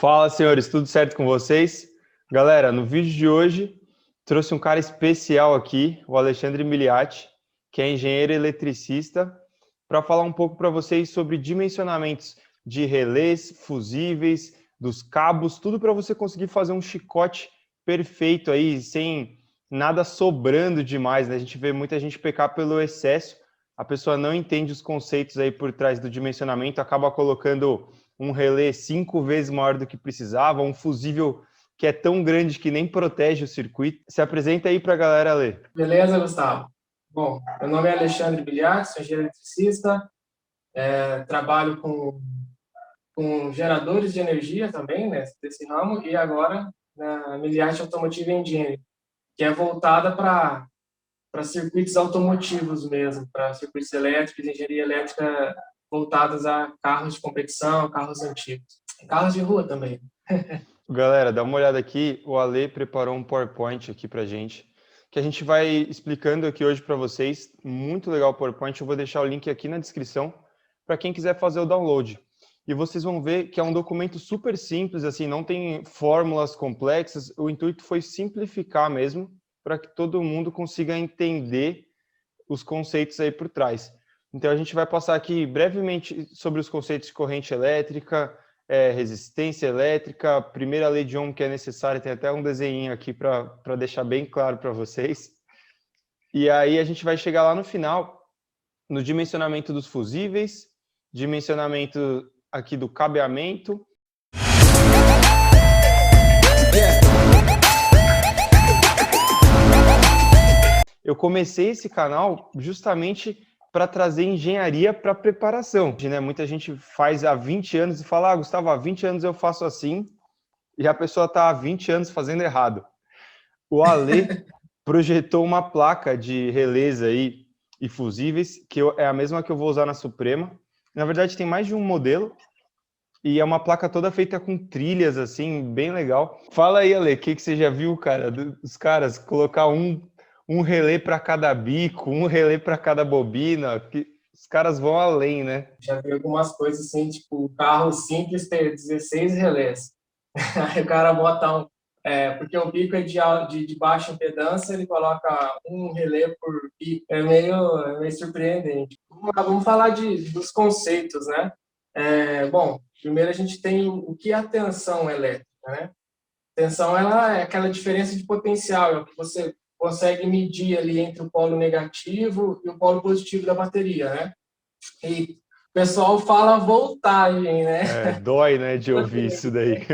Fala, senhores, tudo certo com vocês? Galera, no vídeo de hoje trouxe um cara especial aqui, o Alexandre Miliati, que é engenheiro eletricista, para falar um pouco para vocês sobre dimensionamentos de relés, fusíveis, dos cabos, tudo para você conseguir fazer um chicote perfeito aí, sem nada sobrando demais, né? A gente vê muita gente pecar pelo excesso, a pessoa não entende os conceitos aí por trás do dimensionamento, acaba colocando um relé 5 vezes maior do que precisava, um fusível que é tão grande que nem protege o circuito. Se apresenta aí para a galera ler. Beleza, Gustavo? Bom, meu nome é Alexandre Biliar, sou engenheiro eletricista, trabalho com geradores de energia também, né, desse ramo, e agora na Miliati Automotive Engineering, que é voltada para circuitos automotivos mesmo, para circuitos elétricos, engenharia elétrica voltadas a carros de competição, carros antigos, carros de rua também. Galera, dá uma olhada aqui, o Ale preparou um PowerPoint aqui para gente, que a gente vai explicando aqui hoje para vocês. Muito legal o PowerPoint, eu vou deixar o link aqui na descrição para quem quiser fazer o download. E vocês vão ver que é um documento super simples, assim, não tem fórmulas complexas, o intuito foi simplificar mesmo, para que todo mundo consiga entender os conceitos aí por trás. Então a gente vai passar aqui brevemente sobre os conceitos de corrente elétrica, resistência elétrica, primeira lei de Ohm que é necessária, tem até um desenho aqui para deixar bem claro para vocês. E aí a gente vai chegar lá no final, no dimensionamento dos fusíveis, dimensionamento aqui do cabeamento. Eu comecei esse canal justamente para trazer engenharia para preparação. Né? Muita gente faz há 20 anos e fala, Gustavo, há 20 anos eu faço assim, e a pessoa está há 20 anos fazendo errado. O Ale projetou uma placa de relés aí e fusíveis, que é a mesma que eu vou usar na Suprema. Na verdade, tem mais de um modelo, e é uma placa toda feita com trilhas, assim, bem legal. Fala aí, Ale, o que você já viu, cara, dos caras colocar um relé para cada bico, um relé para cada bobina, que os caras vão além, né? Já vi algumas coisas assim, tipo, o carro simples ter 16 relés. Aí o cara bota porque o bico é de baixa impedância, ele coloca um relé por bico. É meio surpreendente. Vamos falar dos conceitos, né? Bom, primeiro a gente tem o que é a tensão elétrica, né? Tensão, ela é aquela diferença de potencial, é o que você consegue medir ali entre o polo negativo e o polo positivo da bateria, né? E o pessoal fala voltagem, né? Dói, né, de ouvir isso daí.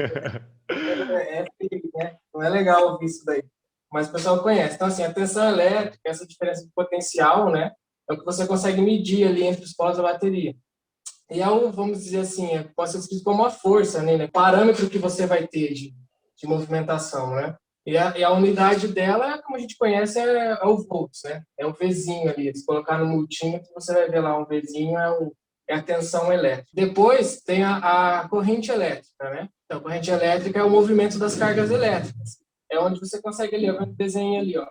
Né? Não é legal ouvir isso daí. Mas o pessoal conhece. Então, assim, a tensão elétrica, essa diferença de potencial, né? É o que você consegue medir ali entre os polos da bateria. E vamos dizer assim, pode ser descrito como uma força, né? Parâmetro que você vai ter de movimentação, né? E a unidade dela, como a gente conhece, é o volts, né? É o Vzinho ali. Se colocar no multímetro, você vai ver lá um Vzinho, é a tensão elétrica. Depois tem a corrente elétrica, né? Então, a corrente elétrica é o movimento das cargas elétricas. É onde você consegue ali, ó, o desenho ali, ó.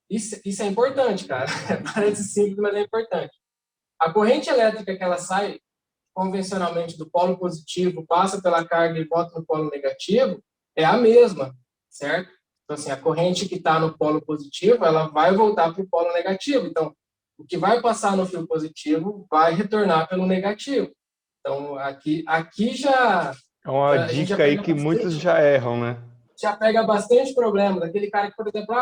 Isso é importante, cara. Parece simples, mas é importante. A corrente elétrica que ela sai convencionalmente do polo positivo, passa pela carga e volta no polo negativo, é a mesma, certo? Então, assim, a corrente que está no polo positivo, ela vai voltar para o polo negativo. Então, o que vai passar no fio positivo vai retornar pelo negativo. Então, aqui já... É uma a gente dica aí que muitos já erram, né? Já pega bastante problema. Daquele cara que, por exemplo,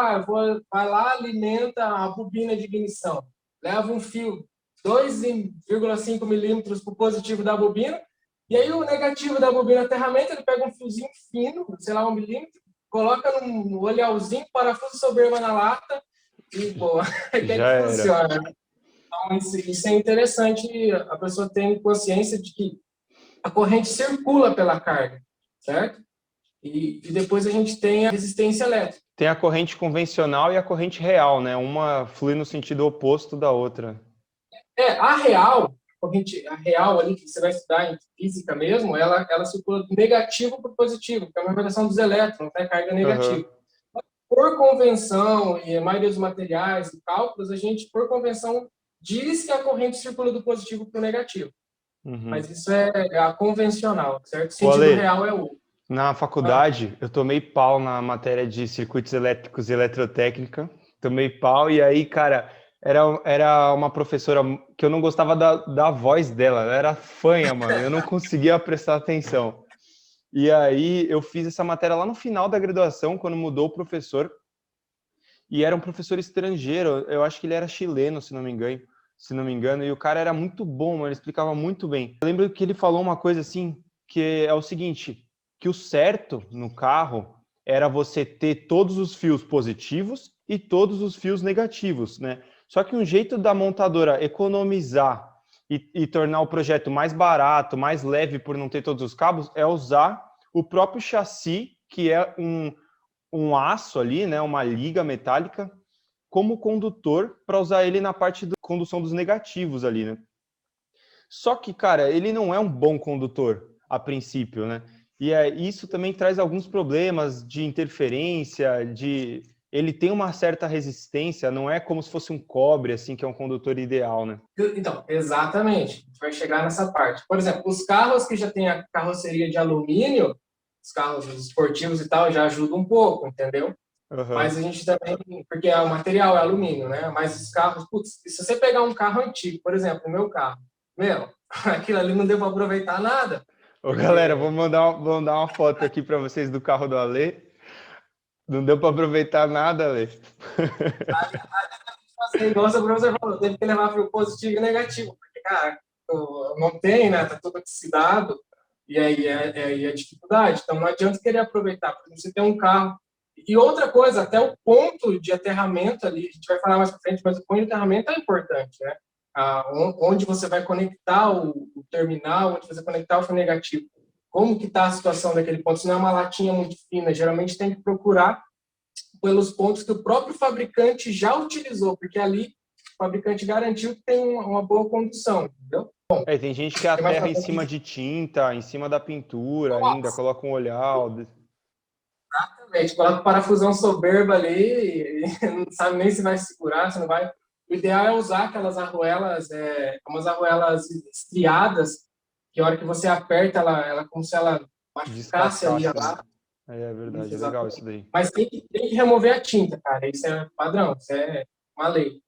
vai lá, alimenta a bobina de ignição, leva um fio 2,5 milímetros para o positivo da bobina, e aí o negativo da bobina aterramento, ele pega um fiozinho fino, sei lá, 1 milímetro, coloca no olhãozinho, parafuso soberba na lata, e boa, é que Já era. funciona. Então, isso é interessante, a pessoa tem consciência de que a corrente circula pela carga, certo? E depois a gente tem a resistência elétrica. Tem a corrente convencional e a corrente real, né? Uma flui no sentido oposto da outra. A real ali que você vai estudar em física mesmo, ela circula do negativo para o positivo, que é uma variação dos elétrons, né? Carga negativa. Uhum. Por convenção, e a maioria dos materiais e cálculos, a gente, por convenção, diz que a corrente circula do positivo para o negativo. Uhum. Mas isso é a convencional, certo? O sentido real é o outro. Na Ah, faculdade, eu tomei pau na matéria de circuitos elétricos e eletrotécnica. Tomei pau e aí, cara, era uma professora que eu não gostava da voz dela. Ela era fanha, mano. Eu não conseguia prestar atenção. E aí eu fiz essa matéria lá no final da graduação, quando mudou o professor. E era um professor estrangeiro. Eu acho que ele era chileno, se não me engano. Se não me engano, e o cara era muito bom, mano, ele explicava muito bem. Eu lembro que ele falou uma coisa assim, que é o seguinte, que o certo no carro era você ter todos os fios positivos e todos os fios negativos, né? Só que um jeito da montadora economizar e tornar o projeto mais barato, mais leve por não ter todos os cabos, é usar o próprio chassi, que é um aço ali, né, uma liga metálica, como condutor para usar ele na parte da condução dos negativos ali, né? Só que, cara, ele não é um bom condutor a princípio, né? E isso também traz alguns problemas de interferência, de ele tem uma certa resistência, não é como se fosse um cobre, assim, que é um condutor ideal, né? então, exatamente. A gente vai chegar nessa parte. Por exemplo, os carros que já têm a carroceria de alumínio, os carros esportivos e tal, já ajudam um pouco, entendeu? Aham. Mas a gente também, porque o material é alumínio, né? Mas os carros, putz, se você pegar um carro antigo, por exemplo, o meu carro, meu, aquilo ali não deu para aproveitar nada, Ô, galera, porque vou mandar uma foto aqui para vocês do carro do Ale. Não deu para aproveitar nada, Ale. fazer igual o professor falou, teve que levar para o positivo e negativo, porque, cara, não tem, né? Tá tudo oxidado, e aí é dificuldade. Então não adianta querer aproveitar, porque você tem um carro. E outra coisa, até o ponto de aterramento ali, a gente vai falar mais para frente, mas o ponto de aterramento é importante, né? Onde você vai conectar o terminal, onde você vai conectar o fio negativo. Como que está a situação daquele ponto? Se não é uma latinha muito fina, geralmente tem que procurar pelos pontos que o próprio fabricante já utilizou, porque ali o fabricante garantiu que tem uma boa condução, entendeu? É, tem gente que Tem mais aterra pra em cima frente. de tinta, em cima da pintura ainda, Nossa, coloca um olhar. exatamente. Coloca o parafusão soberba ali e não sabe nem se vai segurar, se não vai. O ideal é usar aquelas arruelas, umas arruelas estriadas, que a hora que você aperta, ela como se ela machucasse ali a Descascasse, né? lata. É Isso, verdade, é legal isso exatamente. daí. Mas tem que remover a tinta, cara. Isso é padrão, isso é uma lei.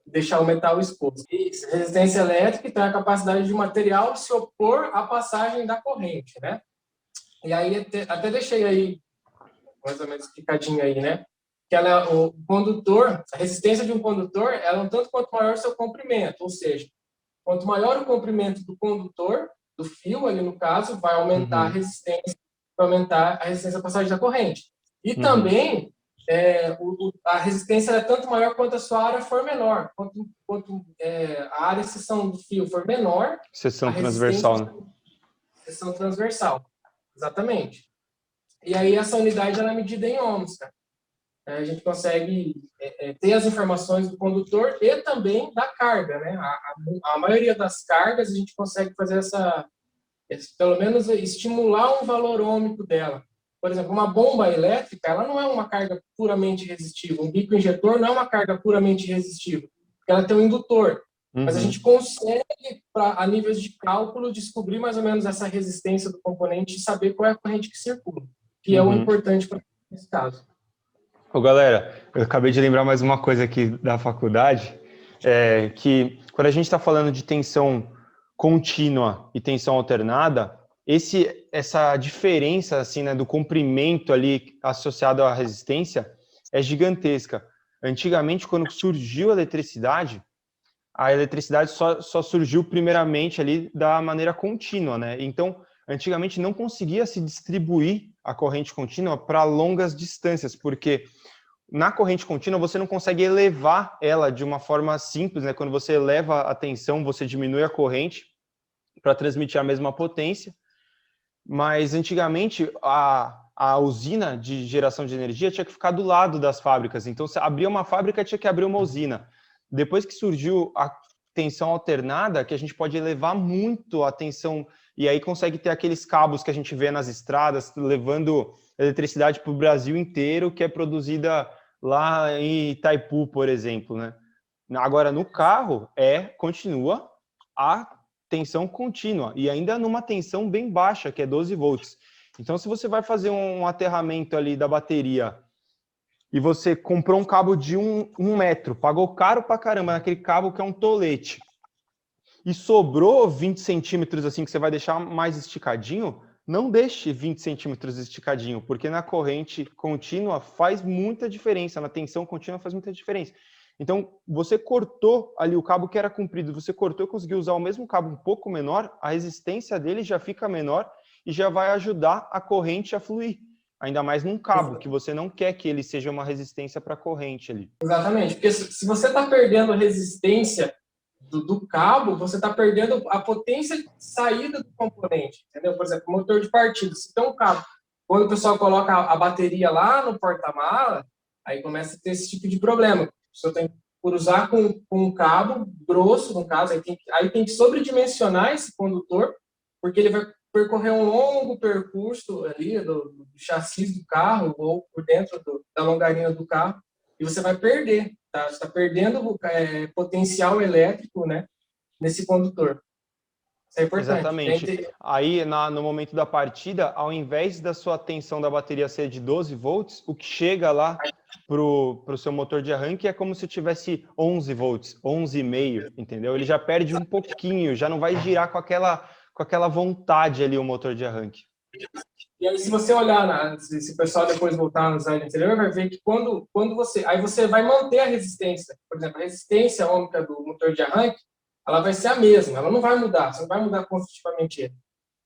Deixar o metal exposto. Isso, resistência elétrica, então é a capacidade de material se opor à passagem da corrente, né? E aí até deixei aí mais ou menos explicadinho aí, né? Que o condutor, a resistência de um condutor, ela é um tanto quanto maior o seu comprimento, ou seja, quanto maior o comprimento do condutor, do fio ali no caso, vai aumentar a Uhum, resistência, vai aumentar a resistência à passagem da corrente. E uhum. também a resistência é tanto maior quanto a sua área for menor. Quanto a área de seção do fio for menor, a Seção resistência transversal, né? é seção transversal. Exatamente. E aí essa unidade ela é medida em ohms, cara. A gente consegue ter as informações do condutor e também da carga, né? A maioria das cargas a gente consegue fazer pelo menos estimular um valor ômico dela. Por exemplo, uma bomba elétrica, ela não é uma carga puramente resistiva. Um bico injetor não é uma carga puramente resistiva, porque ela tem um indutor. Mas a gente Uhum, consegue, a níveis de cálculo, descobrir mais ou menos essa resistência do componente e saber qual é a corrente que circula, que é o uhum. importante para esse caso. Ô, galera, eu acabei de lembrar mais uma coisa aqui da faculdade, que quando a gente está falando de tensão contínua e tensão alternada, essa diferença assim, né, do comprimento ali associado à resistência é gigantesca. Antigamente, quando surgiu a eletricidade só surgiu primeiramente ali da maneira contínua, né? Então, antigamente não conseguia se distribuir a corrente contínua para longas distâncias, porque na corrente contínua você não consegue elevar ela de uma forma simples, né? Quando você eleva a tensão, você diminui a corrente para transmitir a mesma potência, mas antigamente a usina de geração de energia tinha que ficar do lado das fábricas. Então, se abrir uma fábrica, tinha que abrir uma usina. Depois que surgiu a tensão alternada, que a gente pode elevar muito a tensão, e aí consegue ter aqueles cabos que a gente vê nas estradas, levando eletricidade para o Brasil inteiro, que é produzida lá em Itaipu, por exemplo, né? Agora, no carro, continua a tensão contínua, e ainda numa tensão bem baixa, que é 12 volts. Então, se você vai fazer um aterramento ali da bateria e você comprou um cabo de 1 metro, pagou caro pra caramba naquele cabo que é um tolete, e sobrou 20 centímetros assim que você vai deixar mais esticadinho, não deixe 20 centímetros esticadinho, porque na corrente contínua faz muita diferença, na tensão contínua faz muita diferença. Então, você cortou ali o cabo que era comprido, você cortou e conseguiu usar o mesmo cabo um pouco menor, a resistência dele já fica menor e já vai ajudar a corrente a fluir. Ainda mais num cabo, que você não quer que ele seja uma resistência para a corrente ali. Exatamente, porque se você está perdendo a resistência do cabo, você está perdendo a potência de saída do componente, entendeu? Por exemplo, motor de partida, se tem um cabo, quando o pessoal coloca a bateria lá no porta-mala, aí começa a ter esse tipo de problema. Você tem que cruzar com um cabo grosso, no caso, aí tem que sobredimensionar esse condutor, porque ele vai percorrer um longo percurso ali do chassi do carro ou por dentro da longarina do carro, e você vai perder, tá? Você está perdendo potencial elétrico, né, nesse condutor. Isso é importante. Exatamente. Aí, no momento da partida, ao invés da sua tensão da bateria ser de 12 volts, o que chega lá pro seu motor de arranque é como se tivesse 11 volts, 11,5, entendeu? Ele já perde um pouquinho, já não vai girar com aquela vontade ali o motor de arranque. E aí, se você olhar, se o pessoal depois voltar no slide anterior, vai ver que quando você vai manter a resistência. Por exemplo, a resistência ômica do motor de arranque, ela vai ser a mesma, ela não vai mudar, você não vai mudar construtivamente ele.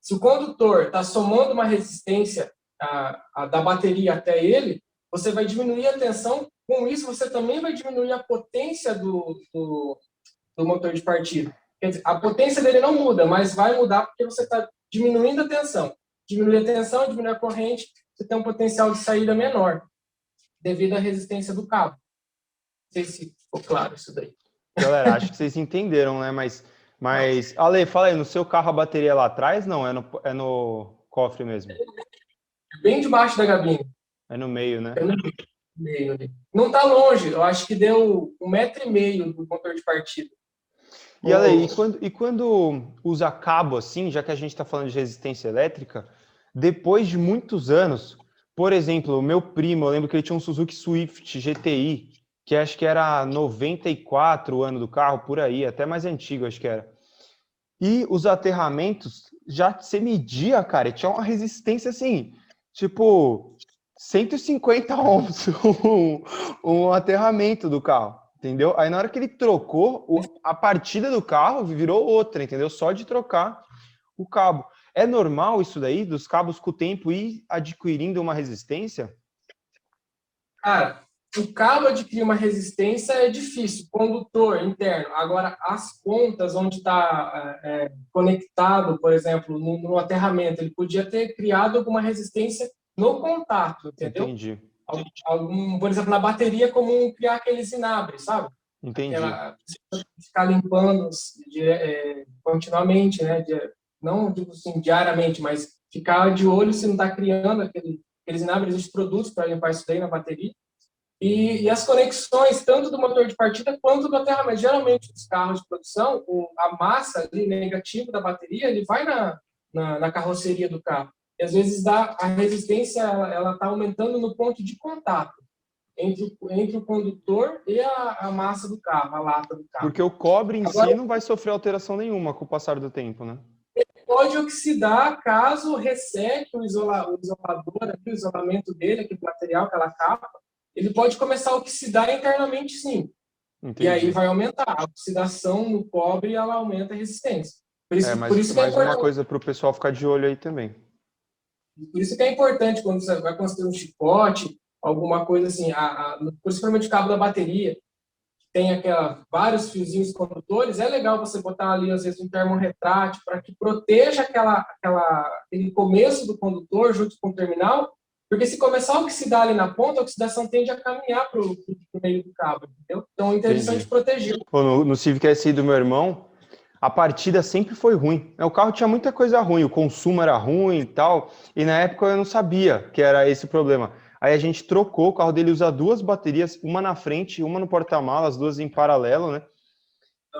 Se o condutor está somando uma resistência da bateria até ele, você vai diminuir a tensão, com isso você também vai diminuir a potência do motor de partida. Quer dizer, a potência dele não muda, mas vai mudar porque você está diminuindo a tensão. Diminuir a tensão, diminuir a corrente, você tem um potencial de saída menor, devido à resistência do cabo. Não sei se ficou claro isso daí. Galera, acho que vocês entenderam, né? Mas Ale, fala aí, no seu carro a bateria é lá atrás? Não, é no cofre mesmo. Bem debaixo da gabine. É no meio, né? É no meio ali. Não está longe, eu acho que deu 1,5 m do motor de partida. E Ale, e quando usa cabo assim, já que a gente está falando de resistência elétrica, depois de muitos anos, por exemplo, o meu primo, eu lembro que ele tinha um Suzuki Swift GTI, que acho que era 94 o ano do carro, por aí, até mais antigo, acho que era. E os aterramentos, já você media, cara, e tinha uma resistência assim, tipo 150 ohms um aterramento do carro, entendeu? Aí na hora que ele trocou, a partida do carro virou outra, entendeu? Só de trocar o cabo. É normal isso daí, dos cabos com o tempo ir adquirindo uma resistência? Cara, o cabo adquirir uma resistência é difícil, condutor interno. Agora, as pontas onde está conectado, por exemplo, no aterramento, ele podia ter criado alguma resistência no contato, entendeu? Entendi. Por exemplo, na bateria, como criar aqueles inabres, sabe? Entendi. Ficar limpando continuamente, né? Não digo assim, diariamente, mas ficar de olho se não está criando aqueles inabres. Existem produtos para limpar isso daí na bateria. E as conexões, tanto do motor de partida quanto do aterramento. Geralmente, os carros de produção, a massa ali, negativa da bateria, ele vai na carroceria do carro. E às vezes a resistência ela está aumentando no ponto de contato entre o condutor e a massa do carro, a lata do carro. Porque o cobre em si não vai sofrer alteração nenhuma com o passar do tempo, né? Pode oxidar caso resseque o isolador, o isolamento dele, aquele material, aquela capa, ele pode começar a oxidar internamente, sim. Entendi. E aí vai aumentar. A oxidação no cobre, ela aumenta a resistência. Por isso que é importante. Uma coisa para o pessoal ficar de olho aí também. Por isso que é importante, quando você vai construir um chicote, alguma coisa assim, principalmente o cabo da bateria, tem vários fiozinhos condutores, é legal você botar ali, às vezes, um termorretrátil para que proteja aquele começo do condutor junto com o terminal, porque se começar a oxidar ali na ponta, a oxidação tende a caminhar para o meio do cabo, entendeu? Então é interessante proteger. No Civic SI do meu irmão, a partida sempre foi ruim. O carro tinha muita coisa ruim, o consumo era ruim e tal, e na época eu não sabia que era esse o problema. Aí a gente trocou, o carro dele usa 2 baterias, uma na frente, uma no porta-malas, 2 em paralelo, né?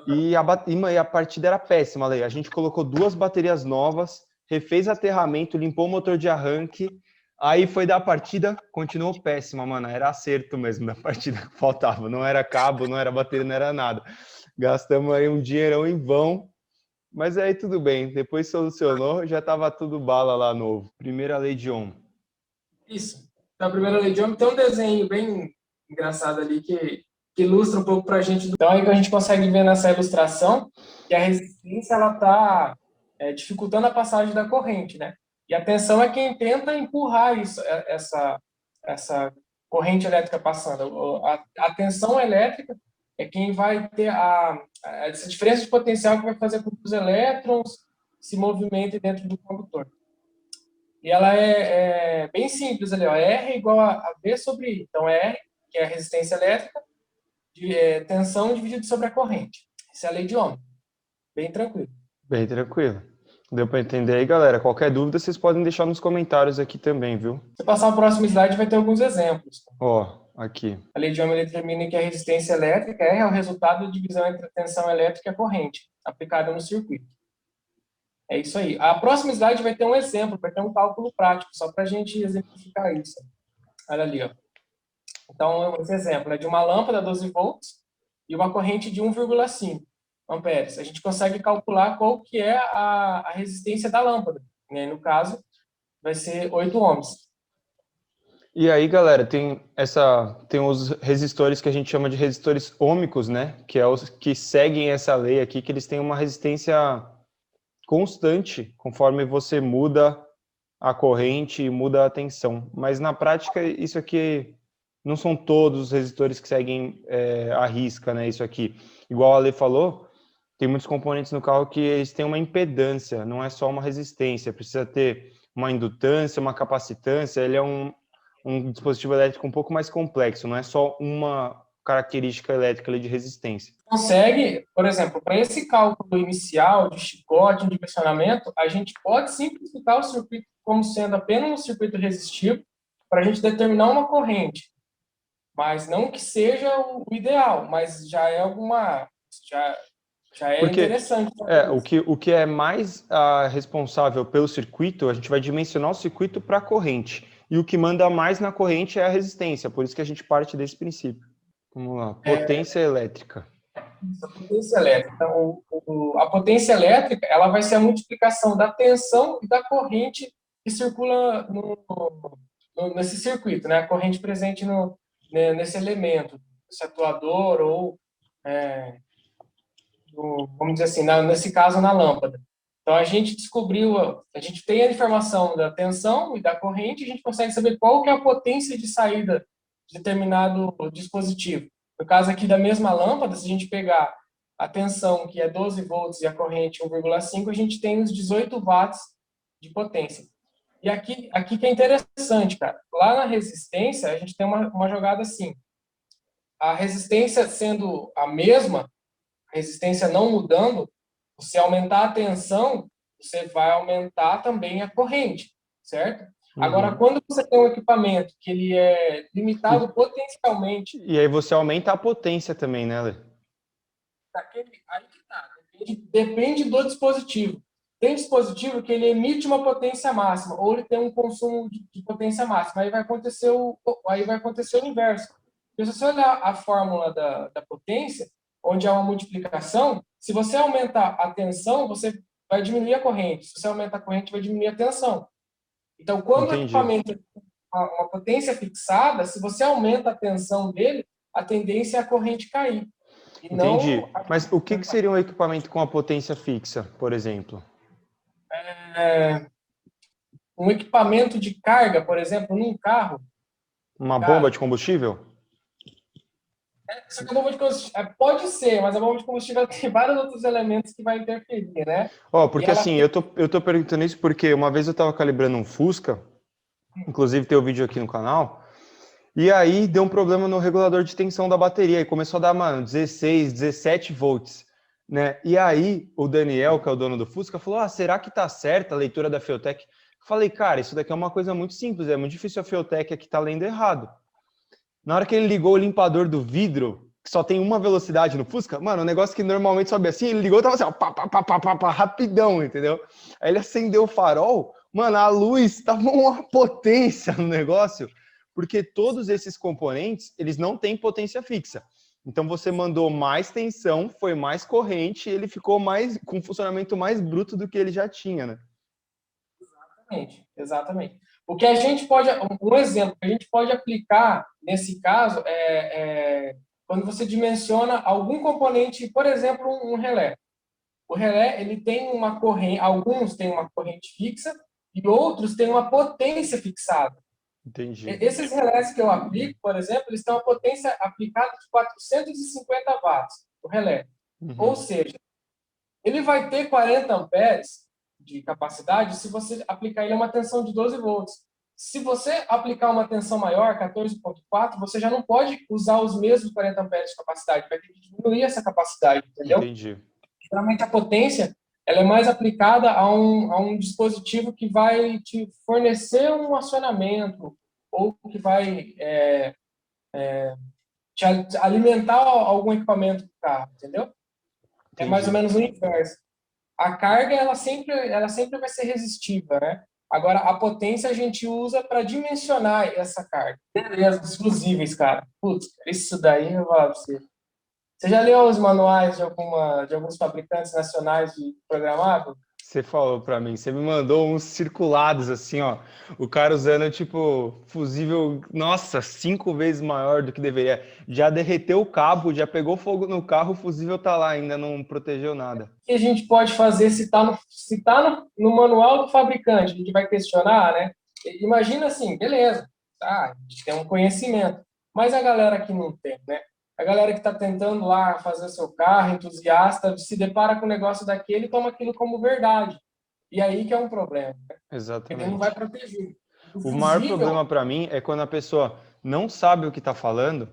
E a partida era péssima, Lei. A gente colocou 2 baterias novas, refez aterramento, limpou o motor de arranque, aí foi dar a partida, continuou péssima, mano, era acerto mesmo da partida que faltava, não era cabo, não era bateria, não era nada. Gastamos aí um dinheirão em vão, mas aí tudo bem, depois solucionou, já tava tudo bala lá novo. Primeira lei de Ohm. Isso. Então, a primeira lei de Ohm tem um desenho bem engraçado ali que ilustra um pouco para a gente. Então, aí que a gente consegue ver nessa ilustração que a resistência ela está dificultando a passagem da corrente, né? E a tensão é quem tenta empurrar isso, essa corrente elétrica passando. A tensão elétrica é quem vai ter essa diferença de potencial que vai fazer com que os elétrons se movimentem dentro do condutor. E ela é bem simples ali, ó. R igual a V sobre I. Então, R, que é a resistência elétrica, tensão dividido sobre a corrente. Essa é a lei de Ohm. Bem tranquilo. Bem tranquilo. Deu para entender aí, galera? Qualquer dúvida, vocês podem deixar nos comentários aqui também, viu? Se passar o próximo slide, vai ter alguns exemplos. Ó, aqui. A lei de Ohm determina que a resistência elétrica R é o resultado da divisão entre a tensão elétrica e a corrente, aplicada no circuito. É isso aí. A próxima slide vai ter um exemplo, vai ter um cálculo prático, só para a gente exemplificar isso. Olha ali, ó. Então, esse exemplo é de uma lâmpada 12 volts e uma corrente de 1,5 amperes. A gente consegue calcular qual que é a resistência da lâmpada. Né? No caso, vai ser 8 ohms. E aí, galera, tem os resistores que a gente chama de resistores ômicos, né? Que é os que seguem essa lei aqui, que eles têm uma resistência constante conforme você muda a corrente e muda a tensão. Mas na prática, isso aqui não são todos os resistores que seguem a risca, né? Isso aqui. Igual a Ale falou, tem muitos componentes no carro que eles têm uma impedância, não é só uma resistência. Precisa ter uma indutância, uma capacitância. Ele é um dispositivo elétrico um pouco mais complexo, não é só uma característica elétrica ali de resistência. Consegue, por exemplo, para esse cálculo inicial de chicote, de dimensionamento, a gente pode simplificar o circuito como sendo apenas um circuito resistivo para a gente determinar uma corrente. Mas não que seja o ideal, mas já é já é porque, interessante. O que é mais responsável pelo circuito, a gente vai dimensionar o circuito para a corrente. E o que manda mais na corrente é a resistência, por isso que a gente parte desse princípio. Vamos lá, potência elétrica. A potência elétrica. Então, a potência elétrica ela vai ser a multiplicação da tensão e da corrente que circula nesse circuito, né? A corrente presente nesse elemento, esse atuador ou, vamos dizer assim, nesse caso, na lâmpada. Então, a gente descobriu, a gente tem a informação da tensão e da corrente, e a gente consegue saber qual que é a potência de saída de determinado dispositivo. No caso aqui da mesma lâmpada, se a gente pegar a tensão, que é 12 volts, e a corrente 1,5, a gente tem os 18 watts de potência. E aqui que é interessante, cara. Lá na resistência, a gente tem uma jogada assim. A resistência sendo a mesma, a resistência não mudando, você aumentar a tensão, você vai aumentar também a corrente, certo? Uhum. Agora, quando você tem um equipamento que ele é limitado potencialmente... E aí você aumenta a potência também, né, Lê? Aí que tá. Depende do dispositivo. Tem dispositivo que ele emite uma potência máxima, ou ele tem um consumo de potência máxima. Aí vai acontecer o inverso. Porque se você olhar a fórmula da potência, onde há uma multiplicação, se você aumentar a tensão, você vai diminuir a corrente. Se você aumenta a corrente, vai diminuir a tensão. Então, quando o equipamento tem uma potência fixada, se você aumenta a tensão dele, a tendência é a corrente cair. Entendi. Mas o que seria um equipamento com a potência fixa, por exemplo? Um equipamento de carga, por exemplo, num carro. Uma bomba de combustível? Só que a bomba de combustível pode ser, mas a bomba de combustível tem vários outros elementos que vai interferir, né? Porque assim, eu tô perguntando isso porque uma vez eu estava calibrando um Fusca, inclusive tem o vídeo aqui no canal, e aí deu um problema no regulador de tensão da bateria e começou a dar, mano, 16, 17 volts, né? E aí o Daniel, que é o dono do Fusca, falou: será que tá certa a leitura da Feotec? Eu falei: cara, isso daqui é uma coisa muito simples, é muito difícil a Feotec aqui tá lendo errado. Na hora que ele ligou o limpador do vidro, que só tem uma velocidade no Fusca, mano, um negócio que normalmente sobe assim, ele ligou e tava assim, ó, pá, pá, pá, pá, pá, pá, rapidão, entendeu? Aí ele acendeu o farol, mano, a luz tava uma potência no negócio, porque todos esses componentes, eles não têm potência fixa. Então você mandou mais tensão, foi mais corrente, e ele ficou mais com um funcionamento mais bruto do que ele já tinha, né? Exatamente, exatamente. O que a gente pode, um exemplo que a gente pode aplicar nesse caso é quando você dimensiona algum componente, por exemplo, um relé. O relé, ele tem uma corrente, alguns têm uma corrente fixa e outros têm uma potência fixada. Entendi. Esses relés que eu aplico, por exemplo, eles têm uma potência aplicada de 450 watts, o relé. Ou Uhum. seja, ele vai ter 40 amperes de capacidade se você aplicar ele a uma tensão de 12 volts. Se você aplicar uma tensão maior, 14,4, você já não pode usar os mesmos 40 amperes de capacidade, vai ter que diminuir essa capacidade, entendeu? Entendi. Geralmente a potência ela é mais aplicada a um dispositivo que vai te fornecer um acionamento ou que vai te alimentar algum equipamento do carro, entendeu? É mais ou Entendi. menos o inverso. A carga ela sempre vai ser resistiva, né? Agora a potência a gente usa para dimensionar essa carga. Beleza, os fusíveis, cara. Putz, isso daí eu vou falar pra você. Você já leu os manuais de alguns fabricantes nacionais de programável? Você falou pra mim, você me mandou uns circulados assim, ó. O cara usando, tipo, fusível, nossa, 5 vezes maior do que deveria. Já derreteu o cabo, já pegou fogo no carro, o fusível tá lá, ainda não protegeu nada. O que a gente pode fazer se tá no manual do fabricante? A gente vai questionar, né? Imagina assim, beleza, tá, a gente tem um conhecimento, mas a galera que não tem, né? A galera que está tentando lá fazer seu carro, entusiasta, se depara com um negócio daquele e toma aquilo como verdade. E aí que é um problema, né? Ele não vai Exatamente. proteger. O O maior fusível, problema pra mim é quando a pessoa não sabe o que tá falando,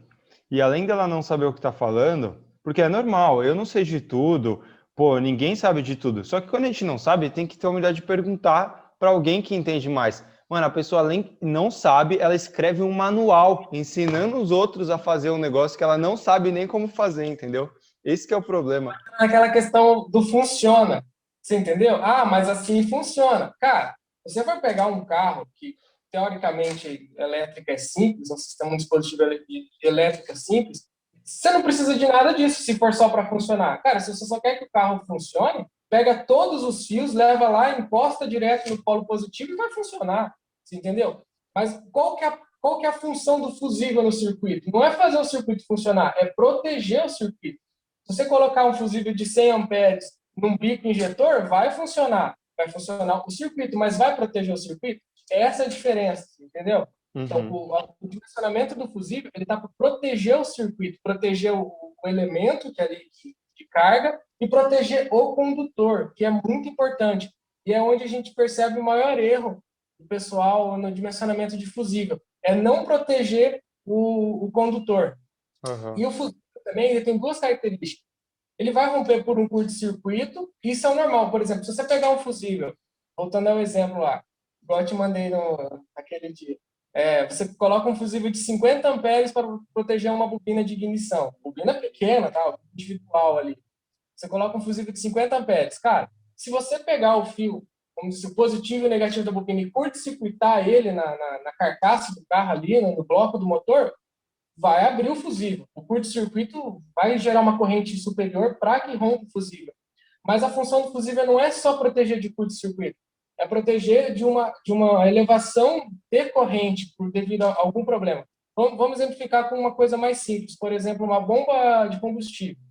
e além dela não saber o que tá falando, porque é normal, eu não sei de tudo, pô, ninguém sabe de tudo. Só que quando a gente não sabe, tem que ter a humildade de perguntar para alguém que entende mais. Mano, a pessoa além não sabe, ela escreve um manual ensinando os outros a fazer um negócio que ela não sabe nem como fazer, entendeu? Esse que é o problema. aquela questão do funciona. Você entendeu? Ah, mas assim funciona. Cara, você vai pegar um carro que, teoricamente, elétrica é simples, um dispositivo elétrico simples, você não precisa de nada disso se for só para funcionar. Cara, se você só quer que o carro funcione, pega todos os fios, leva lá, encosta direto no polo positivo e vai funcionar. Você entendeu? Mas qual que é a função do fusível no circuito? Não é fazer o circuito funcionar, é proteger o circuito. Se você colocar um fusível de 100 amperes num bico injetor, vai funcionar o circuito, mas vai proteger o circuito? Essa é a diferença, entendeu? Então, Uhum. o dimensionamento do fusível ele está para proteger o circuito, proteger o elemento que é ali de carga e proteger o condutor, que é muito importante. E é onde a gente percebe o maior erro do pessoal no dimensionamento de fusível, é não proteger o condutor. Uhum. E o fusível também ele tem duas características. Ele vai romper por um curto-circuito, isso é o normal. Por exemplo, se você pegar um fusível, voltando ao exemplo lá, igual eu te mandei naquele dia, você coloca um fusível de 50 amperes para proteger uma bobina de ignição. Bobina pequena, tá? Individual ali. Você coloca um fusível de 50 amperes. Cara, se você pegar o fio, como se o positivo e o negativo da bobina e curto-circuitar ele na carcaça do carro ali, no bloco do motor, vai abrir o fusível. O curto-circuito vai gerar uma corrente superior para que rompa o fusível. Mas a função do fusível não é só proteger de curto-circuito, é proteger de uma elevação decorrente por devido a algum problema. Vamos exemplificar com uma coisa mais simples, por exemplo, uma bomba de combustível.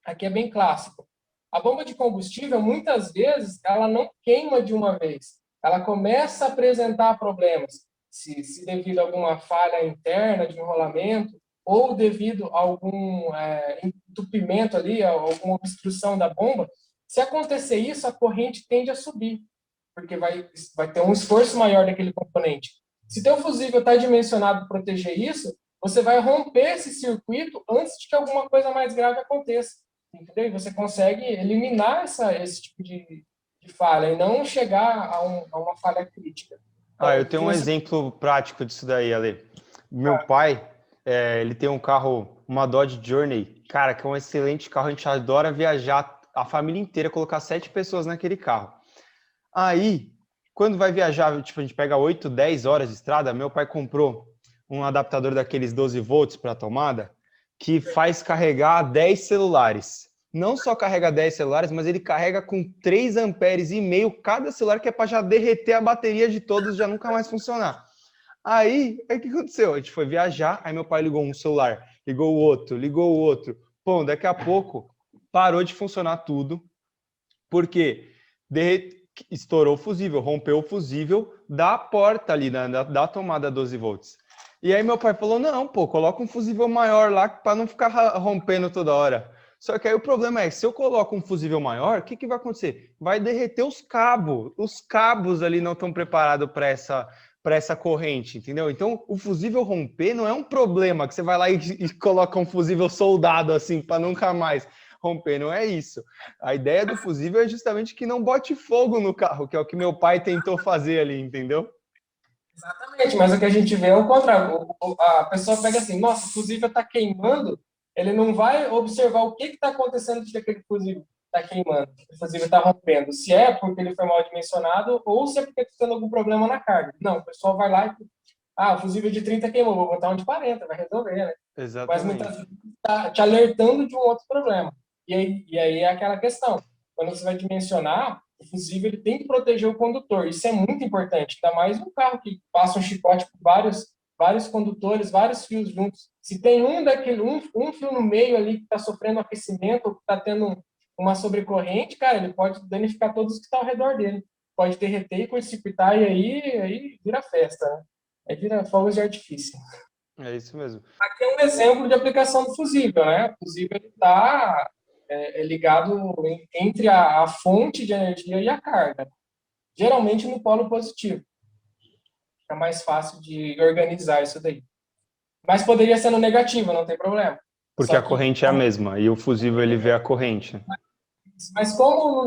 Aqui é bem clássico. A bomba de combustível, muitas vezes, ela não queima de uma vez. Ela começa a apresentar problemas, se devido a alguma falha interna de enrolamento ou devido a algum entupimento ali, alguma obstrução da bomba. Se acontecer isso, a corrente tende a subir, porque vai ter um esforço maior daquele componente. Se teu fusível está dimensionado para proteger isso, você vai romper esse circuito antes de que alguma coisa mais grave aconteça. Entendeu? E você consegue eliminar esse tipo de falha e não chegar a uma falha crítica. Ah, Então, eu tenho um exemplo prático disso daí, Ale. Meu pai, Ele tem um carro, uma Dodge Journey, cara, que é um excelente carro, a gente adora viajar, a família inteira, colocar 7 pessoas naquele carro. Aí, quando vai viajar, tipo, a gente pega 8, 10 horas de estrada, meu pai comprou um adaptador daqueles 12 volts para tomada, que faz carregar 10 celulares. Não só carrega 10 celulares, mas ele carrega com 3 amperes e meio cada celular, que é para já derreter a bateria de todos e já nunca mais funcionar. Aí, o que aconteceu? A gente foi viajar, aí meu pai ligou um celular, ligou o outro. Pô, daqui a pouco parou de funcionar tudo, porque estourou o fusível, rompeu o fusível da porta ali, da tomada 12 volts. E aí meu pai falou, não, pô, coloca um fusível maior lá para não ficar rompendo toda hora. Só que aí o problema é, se eu coloco um fusível maior, o que vai acontecer? Vai derreter os cabos. Os cabos ali não estão preparados para essa corrente, entendeu? Então, o fusível romper não é um problema que você vai lá e coloca um fusível soldado assim para nunca mais romper, não é isso. A ideia do fusível é justamente que não bote fogo no carro, que é o que meu pai tentou fazer ali, entendeu? Exatamente, mas o que a gente vê é o contrário. A pessoa pega assim, nossa, o fusível está queimando, ele não vai observar o que está acontecendo que aquele fusível está queimando, o fusível está rompendo. Se é porque ele foi mal dimensionado ou se é porque está tendo algum problema na carga. Não, o pessoal vai lá e... o fusível de 30 queimou, vou botar um de 40, vai resolver, né? Mas muitas Exatamente. vezes está te alertando de um outro problema. E aí é aquela questão. Quando você vai dimensionar, o fusível ele tem que proteger o condutor. Isso é muito importante. Ainda mais um carro que passa um chicote por vários condutores, vários fios juntos. Se tem um fio no meio ali que está sofrendo aquecimento ou que está tendo uma sobrecorrente, cara, ele pode danificar todos os que estão ao redor dele. Pode derreter e curto-circuitar e aí vira festa, né? Aí vira fogos de artifício. É isso mesmo. Aqui é um exemplo de aplicação do fusível, né? O fusível está ligado entre a fonte de energia e a carga, geralmente no polo positivo. É mais fácil de organizar isso daí. Mas poderia ser no negativo, não tem problema. Porque Só a que, corrente é a mesma, e o fusível ele vê a corrente. mas como